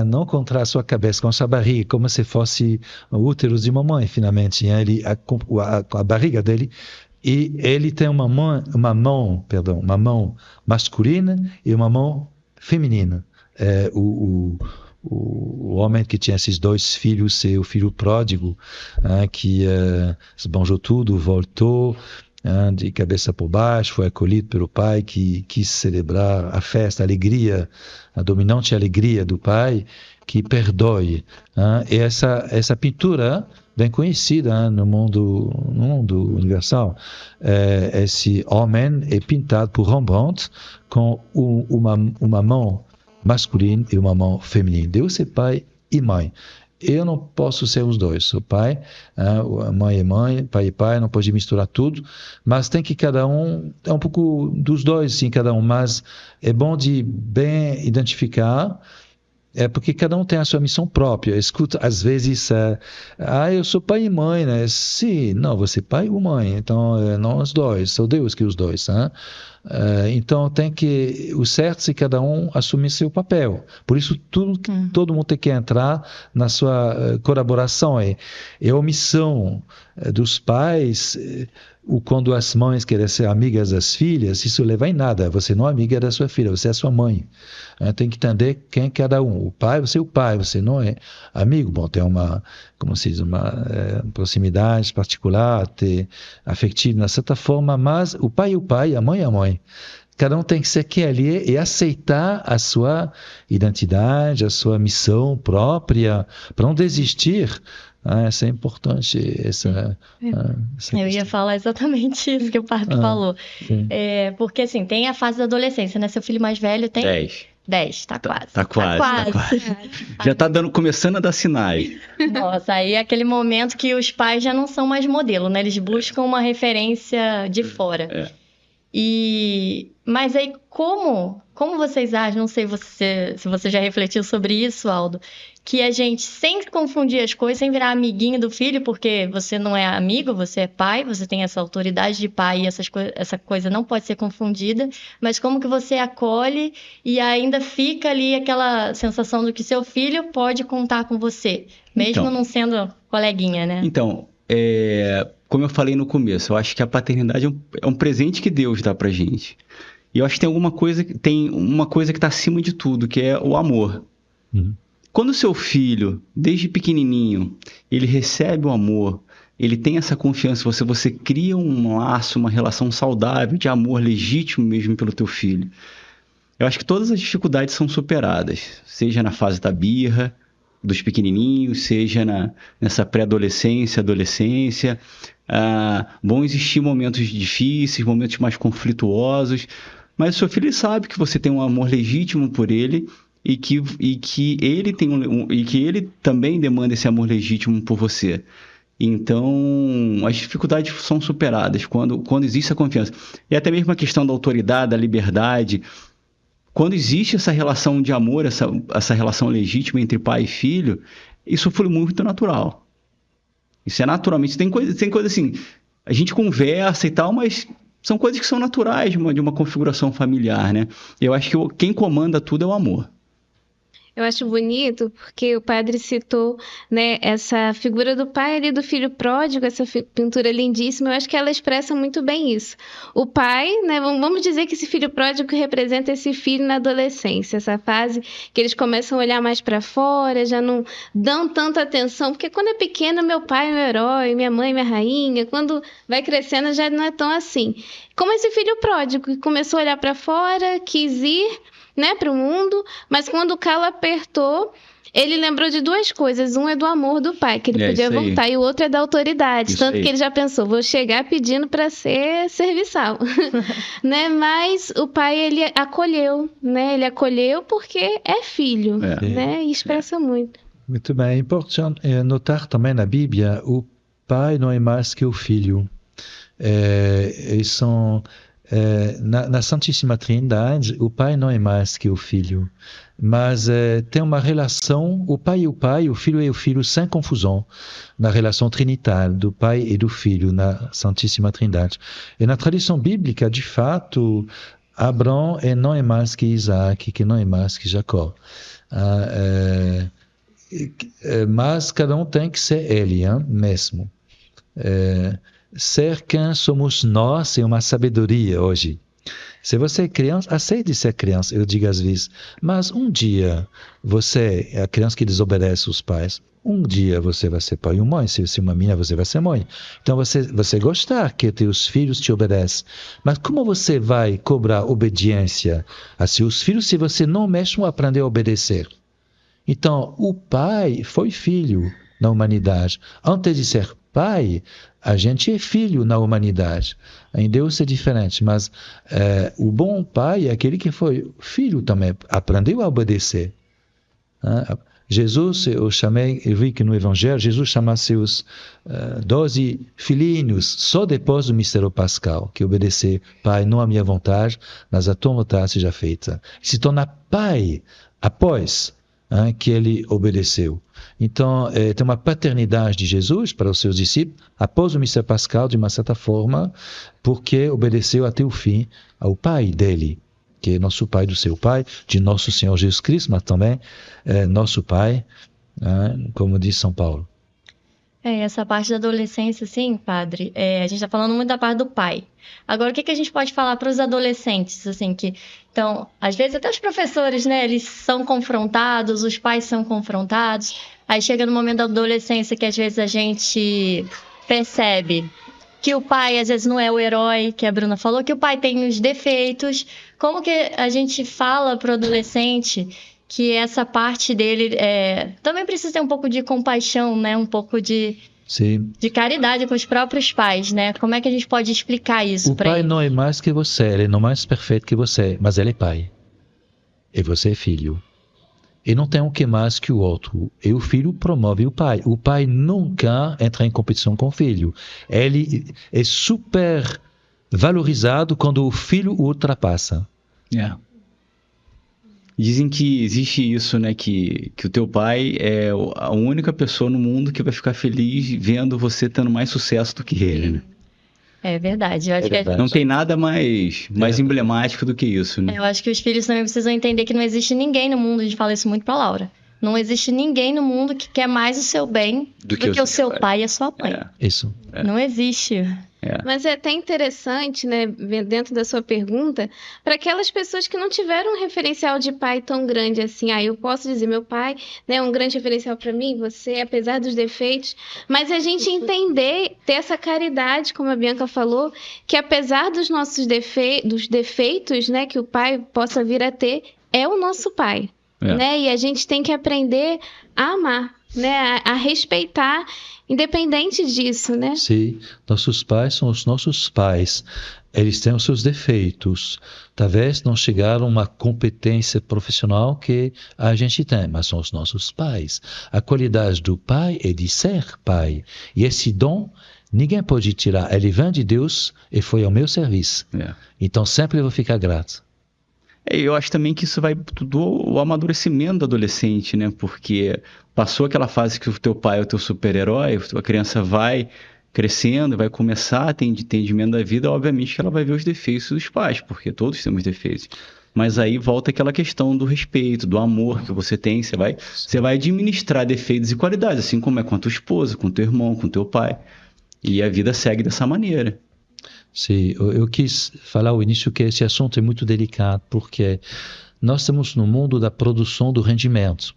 não contra a sua cabeça, com a sua barriga, como se fosse o útero de mamãe, finalmente. A barriga dele. E ele tem uma mão masculina e uma mão feminina. O homem que tinha esses dois filhos, o filho pródigo, que esbanjou tudo, voltou de cabeça por baixo, foi acolhido pelo pai, que quis celebrar a festa, a alegria, a dominante alegria do pai, que perdoe. E essa pintura bem conhecida no mundo universal. Esse homem é pintado por Rembrandt com uma mão masculina e uma mão feminina. Deus é pai e mãe. Eu não posso ser os dois. Sou pai, mãe é mãe, pai é pai, não pode misturar tudo, mas tem que cada um, é um pouco dos dois, sim, cada um, mas é bom de bem identificar, porque cada um tem a sua missão própria. Escuta, às vezes, eu sou pai e mãe, né? Sim, não, você é pai ou mãe, então não os dois, sou Deus que os dois, né? Então o certo é cada um assumir seu papel. Por isso todo mundo tem que entrar na sua colaboração. É a omissão dos pais, quando as mães querem ser amigas das filhas, isso leva em nada. Você não é amiga da sua filha, você é sua mãe. Tem que entender quem é cada um. O pai, você não é amigo. Bom, tem uma proximidade particular, afetiva, de certa forma, mas o pai é o pai, a mãe é a mãe. Cada um tem que ser quem ele é e aceitar a sua identidade, a sua missão própria, para não desistir. Isso é importante. Eu ia falar exatamente isso que o Padre falou. Porque, assim, tem a fase da adolescência, né? Seu filho mais velho tem... 10, tá quase. Tá quase. Já tá começando a dar sinais. Nossa, aí é aquele momento que os pais já não são mais modelo, né? Eles buscam uma referência de fora. Mas aí, como vocês acham, não sei se você já refletiu sobre isso, Aldo, que a gente, sem confundir as coisas, sem virar amiguinho do filho, porque você não é amigo, você é pai, você tem essa autoridade de pai e essa coisa não pode ser confundida, mas como que você acolhe e ainda fica ali aquela sensação do que seu filho pode contar com você, mesmo não sendo coleguinha, né? Então, como eu falei no começo, eu acho que a paternidade é um presente que Deus dá pra gente. E eu acho que tem uma coisa que está acima de tudo, que é o amor. Quando o seu filho, desde pequenininho, ele recebe o amor, ele tem essa confiança, você cria um laço, uma relação saudável de amor legítimo mesmo pelo teu filho. Eu acho que todas as dificuldades são superadas, seja na fase da birra, dos pequenininhos, seja nessa pré-adolescência, adolescência. Vão existir momentos difíceis, momentos mais conflituosos, mas o seu filho sabe que você tem um amor legítimo por ele e que ele ele também demanda esse amor legítimo por você. Então, as dificuldades são superadas quando existe a confiança. E até mesmo a questão da autoridade, da liberdade. Quando existe essa relação de amor, essa relação legítima entre pai e filho, isso foi muito natural. Isso é naturalmente. Tem coisa assim, a gente conversa e tal, mas são coisas que são naturais de uma configuração familiar, né? Eu acho que quem comanda tudo é o amor. Eu acho bonito porque o padre citou, né, essa figura do pai ali, do filho pródigo, essa pintura lindíssima. Eu acho que ela expressa muito bem isso. O pai, né, vamos dizer que esse filho pródigo representa esse filho na adolescência, essa fase que eles começam a olhar mais para fora, já não dão tanta atenção, porque quando é pequeno, meu pai é meu herói, minha mãe é minha rainha, quando vai crescendo já não é tão assim. Como esse filho pródigo que começou a olhar para fora, quis ir, né, para o mundo, mas quando o calo apertou, ele lembrou de duas coisas. Um é do amor do pai, que ele podia voltar, e o outro é da autoridade. Isso tanto aí. Que ele já pensou, vou chegar pedindo para ser serviçal. Né? Mas o pai, ele acolheu, né? Ele acolheu porque é filho, né? E expressa muito. Muito bem. É importante notar também na Bíblia, o pai não é mais que o filho. Na Santíssima Trindade, o Pai não é mais que o Filho, mas tem uma relação, o Pai e o Pai, o Filho e o Filho, sem confusão, na relação trinitária do Pai e do Filho, na Santíssima Trindade. E na tradição bíblica, de fato, Abraão não é mais que Isaac, que não é mais que Jacó. Mas cada um tem que ser ele, mesmo. Ser quem somos nós é uma sabedoria hoje. Se você é criança, aceite ser criança, eu digo às vezes. Mas um dia, você é a criança que desobedece os pais. Um dia você vai ser pai ou mãe. Se você é uma menina, você vai ser mãe. Então você gostar que teus filhos te obedeçam. Mas como você vai cobrar obediência a seus filhos se você não mesmo aprender a obedecer? Então, o pai foi filho na humanidade. Antes de ser pai, a gente é filho na humanidade. Em Deus é diferente, mas o bom pai é aquele que foi filho também, aprendeu a obedecer. Jesus, eu vi que no Evangelho, Jesus chama seus 12 filhinhos só depois do mistério pascal, que obedecer, pai, não a minha vontade, mas a tua vontade seja feita. Se torna pai após que ele obedeceu. Então, tem uma paternidade de Jesus para os seus discípulos, após o mistério pascal, de uma certa forma, porque obedeceu até o fim ao Pai dele, que é nosso Pai do seu Pai, de nosso Senhor Jesus Cristo, mas também nosso Pai, como diz São Paulo. Essa parte da adolescência, sim, padre, a gente está falando muito da parte do pai. Agora, o que a gente pode falar para os adolescentes, assim, então, às vezes até os professores, né, eles são confrontados, os pais são confrontados, aí chega no momento da adolescência que às vezes a gente percebe que o pai, às vezes, não é o herói, que a Bruna falou, que o pai tem os defeitos. Como que a gente fala para o adolescente que essa parte dele também precisa ter um pouco de compaixão, né? Um pouco de caridade com os próprios pais, né? Como é que a gente pode explicar isso para ele? O pai não é mais que você, ele não é mais perfeito que você, mas ele é pai. E você é filho. E não tem um que mais que o outro. E o filho promove o pai. O pai nunca entra em competição com o filho. Ele é super valorizado quando o filho o ultrapassa. Dizem que existe isso, né? Que o teu pai é a única pessoa no mundo que vai ficar feliz vendo você tendo mais sucesso do que ele, né? É verdade. Eu acho que não tem nada mais emblemático do que isso, né? Eu acho que os filhos também precisam entender que não existe ninguém no mundo, a gente fala isso muito pra Laura, não existe ninguém no mundo que quer mais o seu bem do que o seu pai e a sua mãe. Isso. Não existe. Mas é até interessante, né, dentro da sua pergunta, para aquelas pessoas que não tiveram um referencial de pai tão grande assim. Eu posso dizer, meu pai, né, é um grande referencial para mim, você, apesar dos defeitos, mas a gente entender, ter essa caridade, como a Bianca falou, que apesar dos nossos defeitos, né, que o pai possa vir a ter, é o nosso pai. Né? E a gente tem que aprender a amar, né? A respeitar, independente disso, né? Sim, nossos pais são os nossos pais. Eles têm os seus defeitos. Talvez não chegaram a uma competência profissional que a gente tem, mas são os nossos pais. A qualidade do pai é de ser pai. E esse dom, ninguém pode tirar. Ele vem de Deus e foi ao meu serviço. Então sempre eu vou ficar grato. Eu acho também que isso vai do amadurecimento do adolescente, né? Porque passou aquela fase que o teu pai é o teu super-herói, a criança vai crescendo, vai começar a ter entendimento da vida, obviamente que ela vai ver os defeitos dos pais, porque todos temos defeitos. Mas aí volta aquela questão do respeito, do amor que você tem, você vai administrar defeitos e qualidades, assim como é com a tua esposa, com o teu irmão, com o teu pai. E a vida segue dessa maneira. Sim, eu quis falar ao início que esse assunto é muito delicado, porque nós estamos no mundo da produção do rendimento.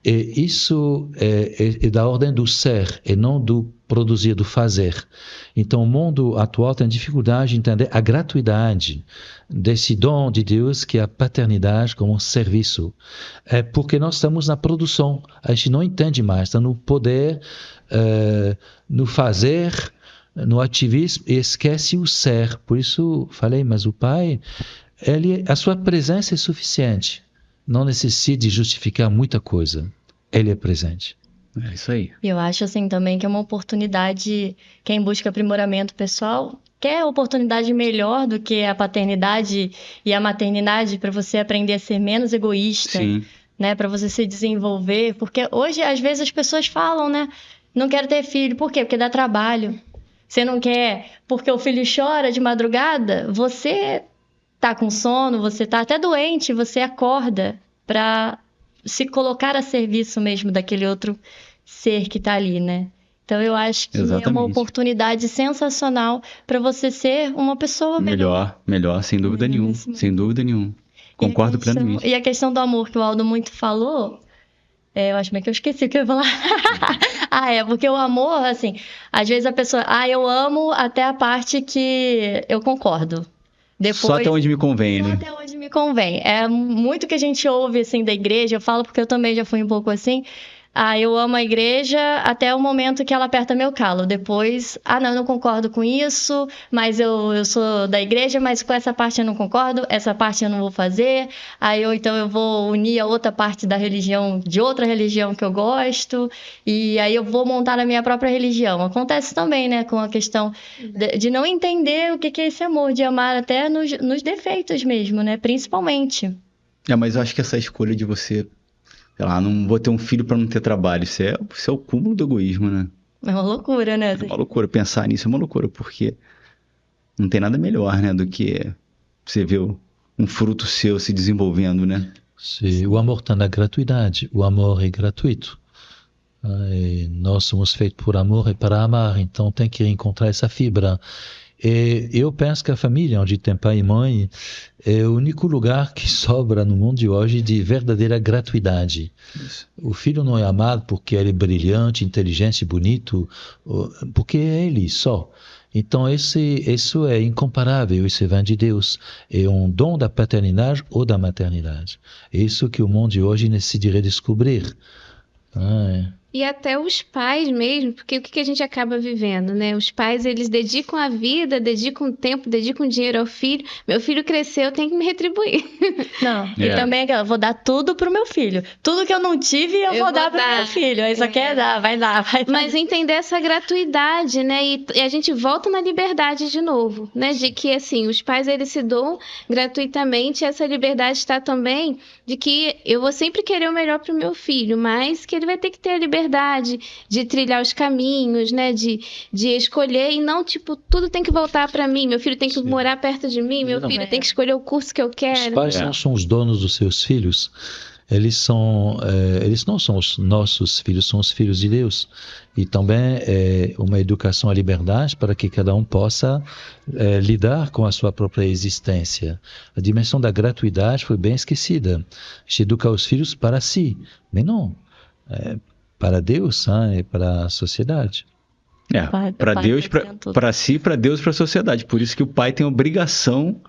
E isso é da ordem do ser, e não do produzir, do fazer. Então, o mundo atual tem dificuldade de entender a gratuidade desse dom de Deus, que é a paternidade como um serviço. É porque nós estamos na produção, a gente não entende mais, está no poder, no fazer, no ativismo, e esquece o ser. Por isso falei, mas o pai, a sua presença é suficiente. Não necessita de justificar muita coisa. Ele é presente. É isso aí. E eu acho assim também que é uma oportunidade, quem busca aprimoramento pessoal, quer oportunidade melhor do que a paternidade e a maternidade para você aprender a ser menos egoísta, Sim. né, para você se desenvolver, porque hoje às vezes as pessoas falam, né, não quero ter filho, por quê? Porque dá trabalho. Você não quer porque o filho chora de madrugada, você tá com sono, você tá até doente, você acorda para se colocar a serviço mesmo daquele outro ser que tá ali, né? Então eu acho que é uma Exatamente. oportunidade sensacional para você ser uma pessoa melhor. Melhor, sem dúvida nenhuma. Melhoríssimo. Sem dúvida nenhuma. Concordo plenamente. E a questão do amor que o Aldo muito falou, eu acho que eu esqueci o que eu ia falar. Porque o amor, assim, às vezes a pessoa, eu amo até a parte que eu concordo. Depois, Só até onde me convém, só né? até onde me convém. É muito que a gente ouve, assim, da igreja, eu falo porque eu também já fui um pouco assim. Eu amo a igreja até o momento que ela aperta meu calo. Depois, não, eu não concordo com isso, mas eu sou da igreja, mas com essa parte eu não concordo, essa parte eu não vou fazer. Então eu vou unir a outra parte da religião, de outra religião que eu gosto, e aí eu vou montar a minha própria religião. Acontece também, né, com a questão de não entender o que é esse amor, de amar até nos defeitos mesmo, né, principalmente. Mas eu acho que essa escolha de você, sei lá, não vou ter um filho para não ter trabalho, isso é o cúmulo do egoísmo, né? É uma loucura, né? É uma loucura. Pensar nisso é uma loucura, porque não tem nada melhor, né, do que você ver um fruto seu se desenvolvendo, né? Sim, o amor está na gratuidade. O amor é gratuito. E nós somos feitos por amor e para amar, então tem que encontrar essa fibra. E eu penso que a família, onde tem pai e mãe, é o único lugar que sobra no mundo de hoje de verdadeira gratuidade. Isso. O filho não é amado porque ele é brilhante, inteligente, bonito, porque é ele só. Então isso é incomparável, isso vem de Deus. É um dom da paternidade ou da maternidade. É isso que o mundo de hoje necessita de redescobrir. E até os pais mesmo, porque o que a gente acaba vivendo, né? Os pais, eles dedicam a vida, dedicam tempo, dedicam dinheiro ao filho. Meu filho cresceu, eu tenho que me retribuir. Não, e também eu vou dar tudo pro meu filho. Tudo que eu não tive, eu vou dar pro meu filho. Aí só quer dar, vai dar. Mas entender essa gratuidade, né? E a gente volta na liberdade de novo, né? De que, assim, os pais, eles se doam gratuitamente. E essa liberdade está também de que eu vou sempre querer o melhor pro meu filho, mas que ele vai ter que ter a liberdade de trilhar os caminhos, né? De escolher e não, tipo, tudo tem que voltar para mim. Meu filho tem que morar perto de mim, meu filho tem que escolher o curso que eu quero. Os pais não são os donos dos seus filhos. Eles não são os nossos filhos, são os filhos de Deus. E também é uma educação à liberdade para que cada um possa lidar com a sua própria existência. A dimensão da gratuidade foi bem esquecida. A gente educa os filhos para si, mas não para Deus e para a sociedade. Para Deus, para si, para Deus e para a sociedade. Por isso que o pai tem a obrigação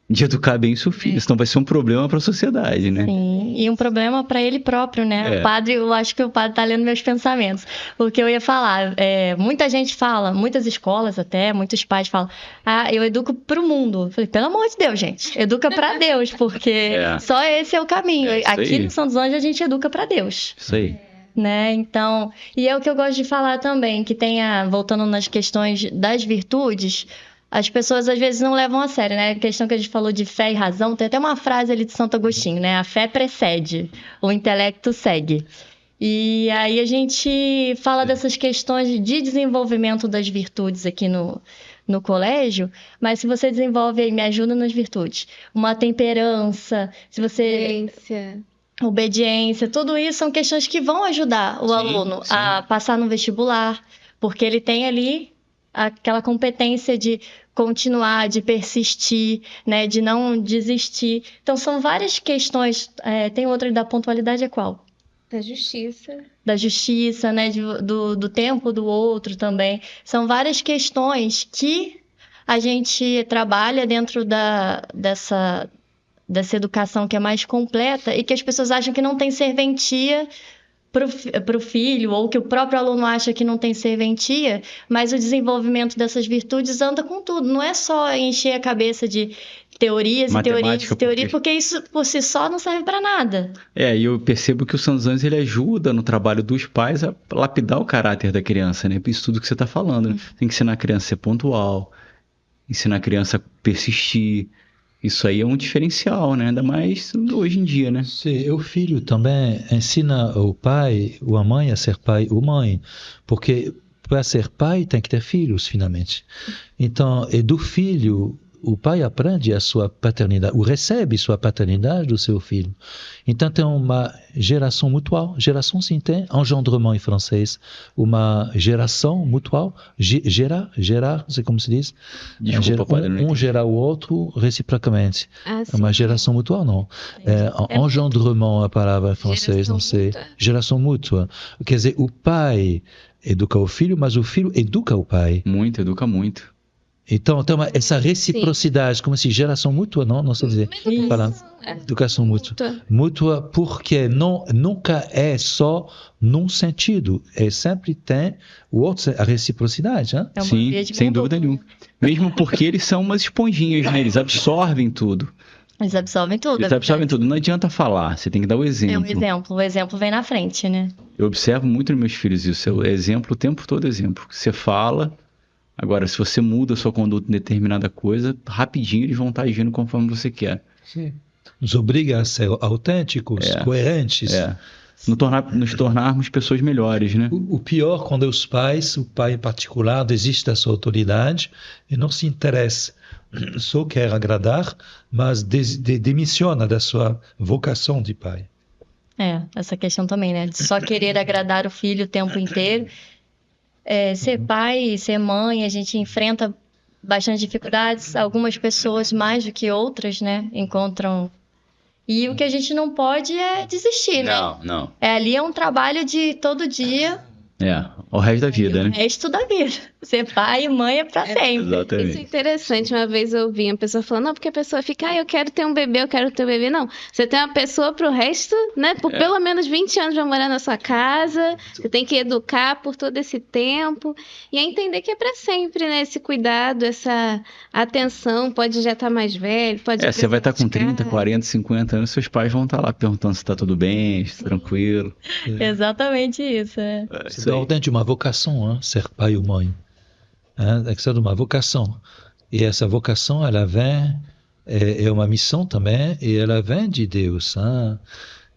de educar bem seu filho, senão vai ser um problema para a sociedade, né? Sim, e um problema para ele próprio, né? O padre, eu acho que o padre tá lendo meus pensamentos. O que eu ia falar, muita gente fala, muitas escolas até, muitos pais falam, eu educo pro mundo. Eu falei, pelo amor de Deus, gente, educa para Deus, porque só esse é o caminho. Aqui no São dos Anjos a gente educa para Deus. Isso aí. Né? Então, e é o que eu gosto de falar também, que voltando nas questões das virtudes, as pessoas às vezes não levam a sério, né? A questão que a gente falou de fé e razão, tem até uma frase ali de Santo Agostinho, né? A fé precede, o intelecto segue. E aí a gente fala dessas questões de desenvolvimento das virtudes aqui no colégio, mas se você desenvolve aí, me ajuda nas virtudes, uma temperança, se você... Obediência, tudo isso são questões que vão ajudar o aluno a passar no vestibular, porque ele tem ali aquela competência de continuar, de persistir, né, de não desistir. Então, são várias questões. Tem outra da pontualidade, é qual? Da justiça. Da justiça, né, do tempo do outro também. São várias questões que a gente trabalha dentro dessa educação que é mais completa e que as pessoas acham que não tem serventia para o filho, ou que o próprio aluno acha que não tem serventia, mas o desenvolvimento dessas virtudes anda com tudo. Não é só encher a cabeça de teorias e teorias Matemática, e teorias, porque isso por si só não serve para nada. E eu percebo que o Santos Anjos ele ajuda no trabalho dos pais a lapidar o caráter da criança, né? Isso tudo que você está falando, né? Tem que ensinar a criança a ser pontual, ensinar a criança a persistir. Isso aí é um diferencial, né? Ainda mais hoje em dia, né? Sim, o filho também ensina o pai ou a mãe a ser pai ou mãe, porque para ser pai tem que ter filhos, finalmente. Então, e do filho, o pai aprende a sua paternidade, ou recebe sua paternidade do seu filho. Então, tem uma geração mutual. Geração, sim, tem engendrement em francês. Uma geração mutual. Gerar, não sei como se diz. Desculpa, padre, não entendi. Gera o outro reciprocamente. Ah, É uma sim. geração mutual, não. Engendrement, a palavra em francês, Geração não sei. mútua. Geração mútua. Quer dizer, o pai educa o filho, mas o filho educa o pai. Muito, educa muito. Então, tem essa reciprocidade, como se geração mútua, não sei dizer. Uma Falar. educação, Educação mútua. Mútua porque nunca é só num sentido. Sempre tem o outro, a reciprocidade. Hein? É uma Sim, via de sem mão dúvida dupla. nenhuma. Mesmo porque eles são umas esponjinhas, né? Eles absorvem tudo. Eles absorvem tudo. Eles é absorvem verdade. tudo. Não adianta falar, você tem que dar o É um exemplo. exemplo. O exemplo vem na frente, né? Eu observo muito nos meus filhos isso. É exemplo o tempo todo, exemplo. Você fala, agora se você muda a sua conduta em determinada coisa, rapidinho eles vão estar agindo conforme você quer. Sim. Nos obriga a ser autênticos, coerentes. Nos tornarmos pessoas melhores, né? O pior quando os pais, o pai em particular, desiste da sua autoridade e não se interessa, só quer agradar, mas demissiona da sua vocação de pai. Essa questão também, né? De só querer agradar o filho o tempo inteiro. Ser pai, ser mãe, a gente enfrenta bastante dificuldades. Algumas pessoas mais do que outras, né? Encontram. E o que a gente não pode é desistir, né? Não. Ali é um trabalho de todo dia, O resto da vida, o né? resto da vida. Ser pai e mãe é pra sempre. Isso é Exatamente. interessante. Uma vez eu ouvi uma pessoa falando, não, porque a pessoa fica, eu quero ter um bebê, eu quero ter um bebê. Não, você tem uma pessoa pro resto, né? Por pelo menos 20 anos vai morar na sua casa, você tem que educar por todo esse tempo. E é entender que é pra sempre, né? Esse cuidado, essa atenção, pode já estar mais velho, pode... Você vai estar com 30, precisar. 40, 50 anos, seus pais vão estar lá perguntando se tá tudo bem, se tá tranquilo. Exatamente isso. Se dá ordem de uma vocação, ser pai ou mãe. É questão de uma vocação. E essa vocação, ela vem, é uma missão também, e ela vem de Deus.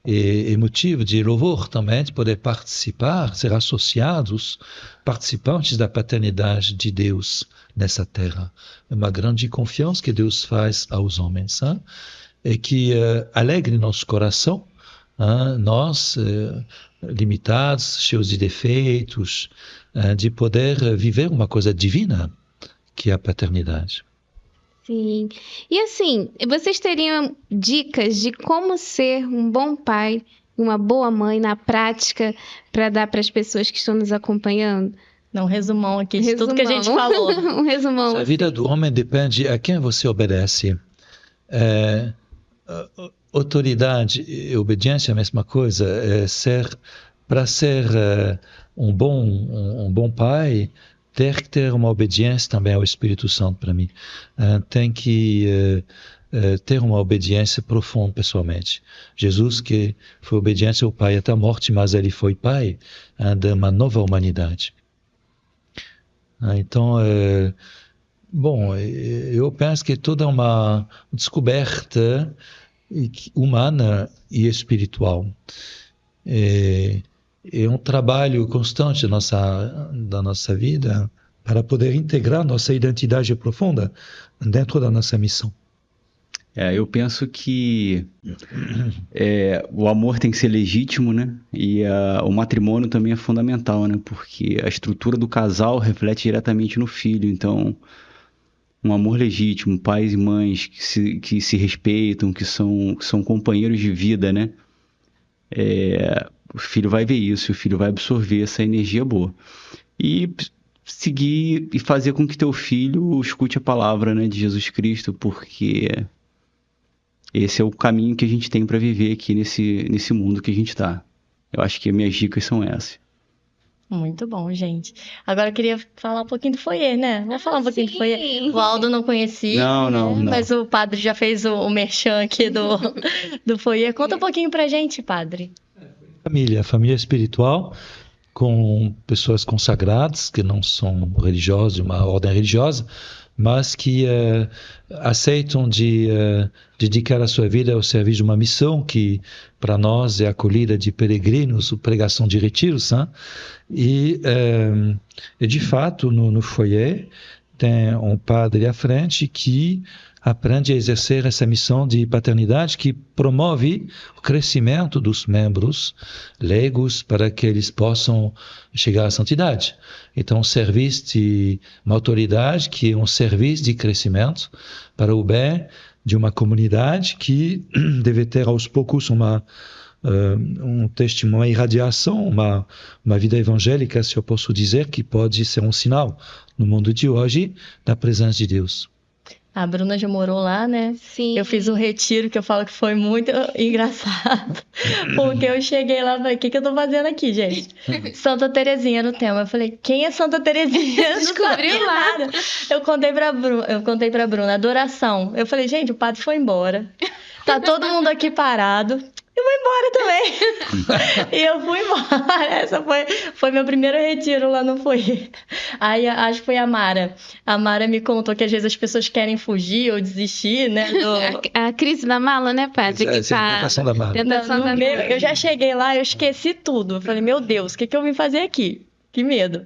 E motivo de louvor também, de poder participar, ser associados, participantes da paternidade de Deus nessa terra. É uma grande confiança que Deus faz aos homens. E que alegre nosso coração, nós, limitados, cheios de defeitos, de poder viver uma coisa divina, que é a paternidade. Sim. E assim, vocês teriam dicas de como ser um bom pai, uma boa mãe na prática para dar para as pessoas que estão nos acompanhando? Um resumão aqui de tudo que a gente falou. Um resumão. A vida do homem depende a quem você obedece. Autoridade e obediência é a mesma coisa. Para ser um bom pai, ter que ter uma obediência também ao Espírito Santo para mim. Tem que ter uma obediência profunda pessoalmente. Jesus, que foi obediente ao Pai até a morte, mas ele foi pai de uma nova humanidade. Então, eu penso que toda uma descoberta humana e espiritual. É um trabalho constante da nossa vida para poder integrar nossa identidade profunda dentro da nossa missão. Eu penso que o amor tem que ser legítimo, né? E o matrimônio também é fundamental, né? Porque a estrutura do casal reflete diretamente no filho. Então, um amor legítimo, pais e mães que se respeitam, que são companheiros de vida, né? O filho vai ver isso, o filho vai absorver essa energia boa. E seguir e fazer com que teu filho escute a palavra, né, de Jesus Cristo, porque esse é o caminho que a gente tem para viver aqui nesse mundo que a gente está. Eu acho que minhas dicas são essas. Muito bom, gente. Agora eu queria falar um pouquinho do foyer, né? Vamos falar um pouquinho do foyer. O Aldo não conhecia, Não. mas o padre já fez o merchan aqui do foyer. Conta um pouquinho pra gente, padre. Família espiritual, com pessoas consagradas, que não são religiosas, de uma ordem religiosa, mas que aceitam de dedicar a sua vida ao serviço de uma missão que, para nós, é a acolhida de peregrinos, a pregação de retiros. Hein? E, de fato, no foyer, tem um padre à frente que aprende a exercer essa missão de paternidade que promove o crescimento dos membros leigos para que eles possam chegar à santidade. Então, um serviço de uma autoridade que é um serviço de crescimento para o bem de uma comunidade que deve ter aos poucos um testemunho, uma irradiação, uma vida evangélica, se eu posso dizer, que pode ser um sinal no mundo de hoje da presença de Deus. A Bruna já morou lá, né? Sim. Eu fiz um retiro que eu falo que foi muito engraçado. Porque eu cheguei lá e falei, o que eu tô fazendo aqui, gente? Santa Terezinha no tema. Eu falei, quem é Santa Terezinha? Descobriu lá. Nada. Eu contei pra Bruna, adoração. Eu falei, gente, o padre foi embora. Tá todo mundo aqui parado. Eu vou embora também. E eu fui embora. Essa foi meu primeiro retiro lá no foyer. Aí acho que foi a Mara. A Mara me contou que às vezes as pessoas querem fugir ou desistir, né? A crise da mala, né, padre? Tentação da mala. Eu já cheguei lá, eu esqueci tudo. Eu falei, meu Deus, o que eu vim fazer aqui? Que medo.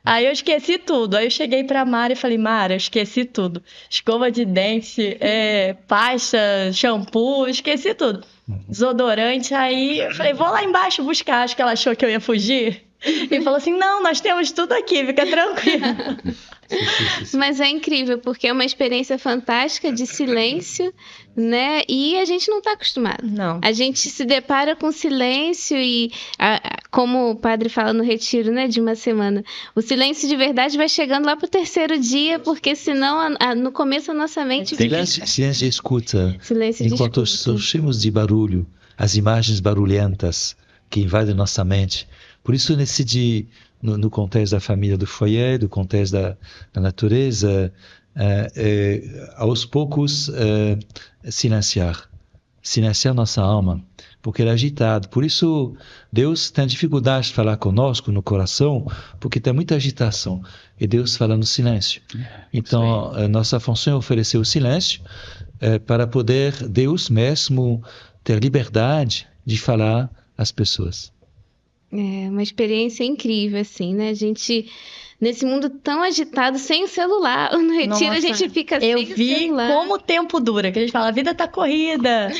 Aí eu esqueci tudo. Aí eu cheguei pra Mara e falei, Mara, eu esqueci tudo. Escova de dente, pasta, shampoo, esqueci tudo. Desodorante. Aí eu falei, vou lá embaixo buscar. Acho que ela achou que eu ia fugir. E falou assim, não, nós temos tudo aqui, fica tranquilo. Mas é incrível, porque é uma experiência fantástica de silêncio, né? E a gente não está acostumado. Não. A gente se depara com silêncio e, como o padre fala no retiro, né, de uma semana, o silêncio de verdade vai chegando lá pro terceiro dia, porque senão no começo a nossa mente... Silêncio de escuta. Silêncio de Enquanto escuta. surgimos de barulho, as imagens barulhentas que invadem nossa mente. Por isso eu decidi, no contexto da família do foyer, do contexto da natureza, aos poucos silenciar nossa alma, porque ela é agitada. Por isso Deus tem dificuldade de falar conosco no coração, porque tem muita agitação, e Deus fala no silêncio. Então, nossa função é oferecer o silêncio para poder Deus mesmo ter liberdade de falar às pessoas. É uma experiência incrível, assim, né? A gente, nesse mundo tão agitado, sem o celular. No retiro, a gente fica sem o celular. Eu vi como o tempo dura, que a gente fala, a vida tá corrida.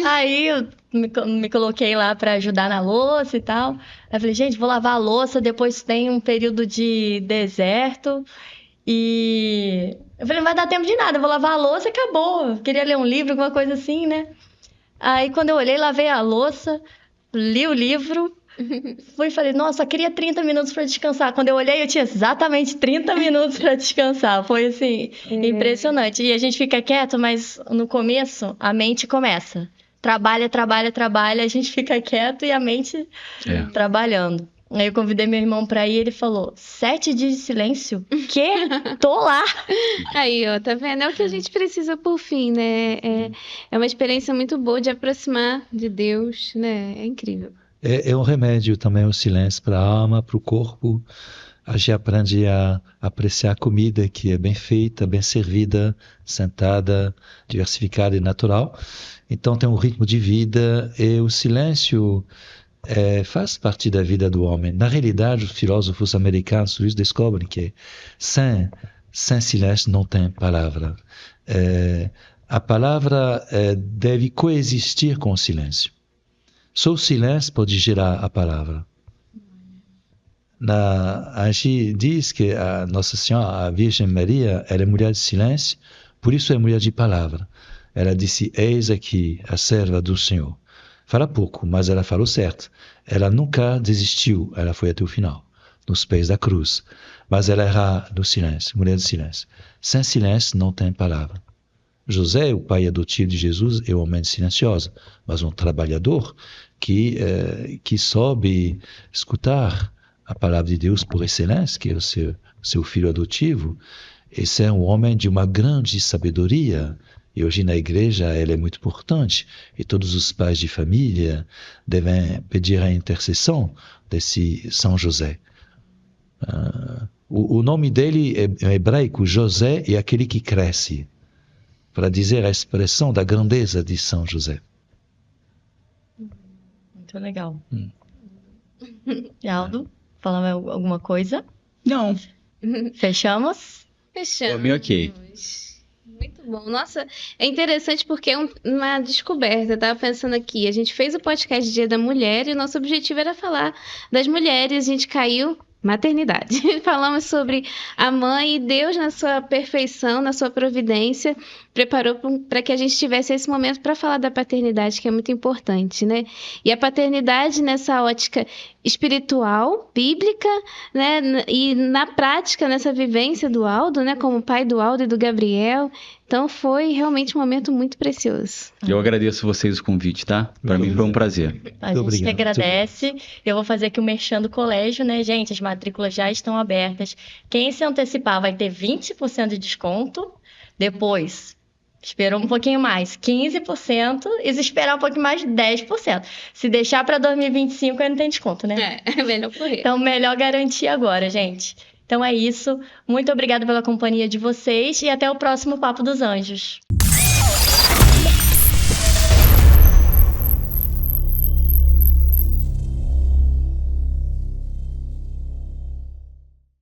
Aí eu me coloquei lá para ajudar na louça e tal. Aí eu falei, gente, vou lavar a louça, depois tem um período de deserto. E eu falei, não vai dar tempo de nada, eu vou lavar a louça e acabou. Eu queria ler um livro, alguma coisa assim, né? Aí quando eu olhei, lavei a louça, li o livro... Fui e falei, nossa, queria 30 minutos para descansar. Quando eu olhei, eu tinha exatamente 30 minutos para descansar. Foi, assim, impressionante. E a gente fica quieto, mas no começo, a mente começa. Trabalha, a gente fica quieto e a mente trabalhando. Aí eu convidei meu irmão para ir, ele falou, 7 dias de silêncio? Quê? Tô lá! Aí, ó, tá vendo? É o que a gente precisa por fim, né? É uma experiência muito boa de aproximar de Deus, né? É incrível. É um remédio também o silêncio para a alma, para o corpo. A gente aprende a apreciar a comida que é bem feita, bem servida, sentada, diversificada e natural. Então tem um ritmo de vida e o silêncio faz parte da vida do homem. Na realidade, os filósofos americanos descobrem que sem silêncio não tem palavra. A palavra deve coexistir com o silêncio. Só o silêncio pode gerar a palavra. A gente diz que a Nossa Senhora, a Virgem Maria, ela é mulher de silêncio, por isso é mulher de palavra. Ela disse, eis aqui a serva do Senhor. Fala pouco, mas ela falou certo. Ela nunca desistiu, ela foi até o final, nos pés da cruz. Mas ela era do silêncio, mulher de silêncio. Sem silêncio não tem palavra. José, o pai adotivo de Jesus, é um homem silencioso, mas um trabalhador que soube escutar a palavra de Deus por excelência, que é o seu filho adotivo. Esse é um homem de uma grande sabedoria. E hoje na igreja ela é muito importante. E todos os pais de família devem pedir a intercessão desse São José. O nome dele é hebraico, José, é aquele que cresce, para dizer a expressão da grandeza de São José. Muito legal. E Aldo, falar alguma coisa? Não. Fechamos? Fechamos. Por mim, ok. Muito bom. Nossa, é interessante porque é uma descoberta. Eu tava pensando aqui, a gente fez o podcast Dia da Mulher e o nosso objetivo era falar das mulheres. A gente caiu maternidade. Falamos sobre a mãe e Deus na sua perfeição, na sua providência, preparou para que a gente tivesse esse momento para falar da paternidade, que é muito importante, né? E a paternidade nessa ótica espiritual, bíblica, né? E na prática, nessa vivência do Aldo, né? Como pai do Aldo e do Gabriel. Então foi realmente um momento muito precioso. Eu agradeço vocês o convite, tá? Para mim foi um prazer. A gente que agradece. Eu vou fazer aqui o merchan do colégio, né, gente? As matrículas já estão abertas. Quem se antecipar vai ter 20% de desconto. Depois, esperou um pouquinho mais, 15%. E se esperar um pouquinho mais, 10%. Se deixar para 2025, aí não tem desconto, né? É melhor correr. Então, melhor garantir agora, gente. Então é isso. Muito obrigada pela companhia de vocês e até o próximo Papo dos Anjos.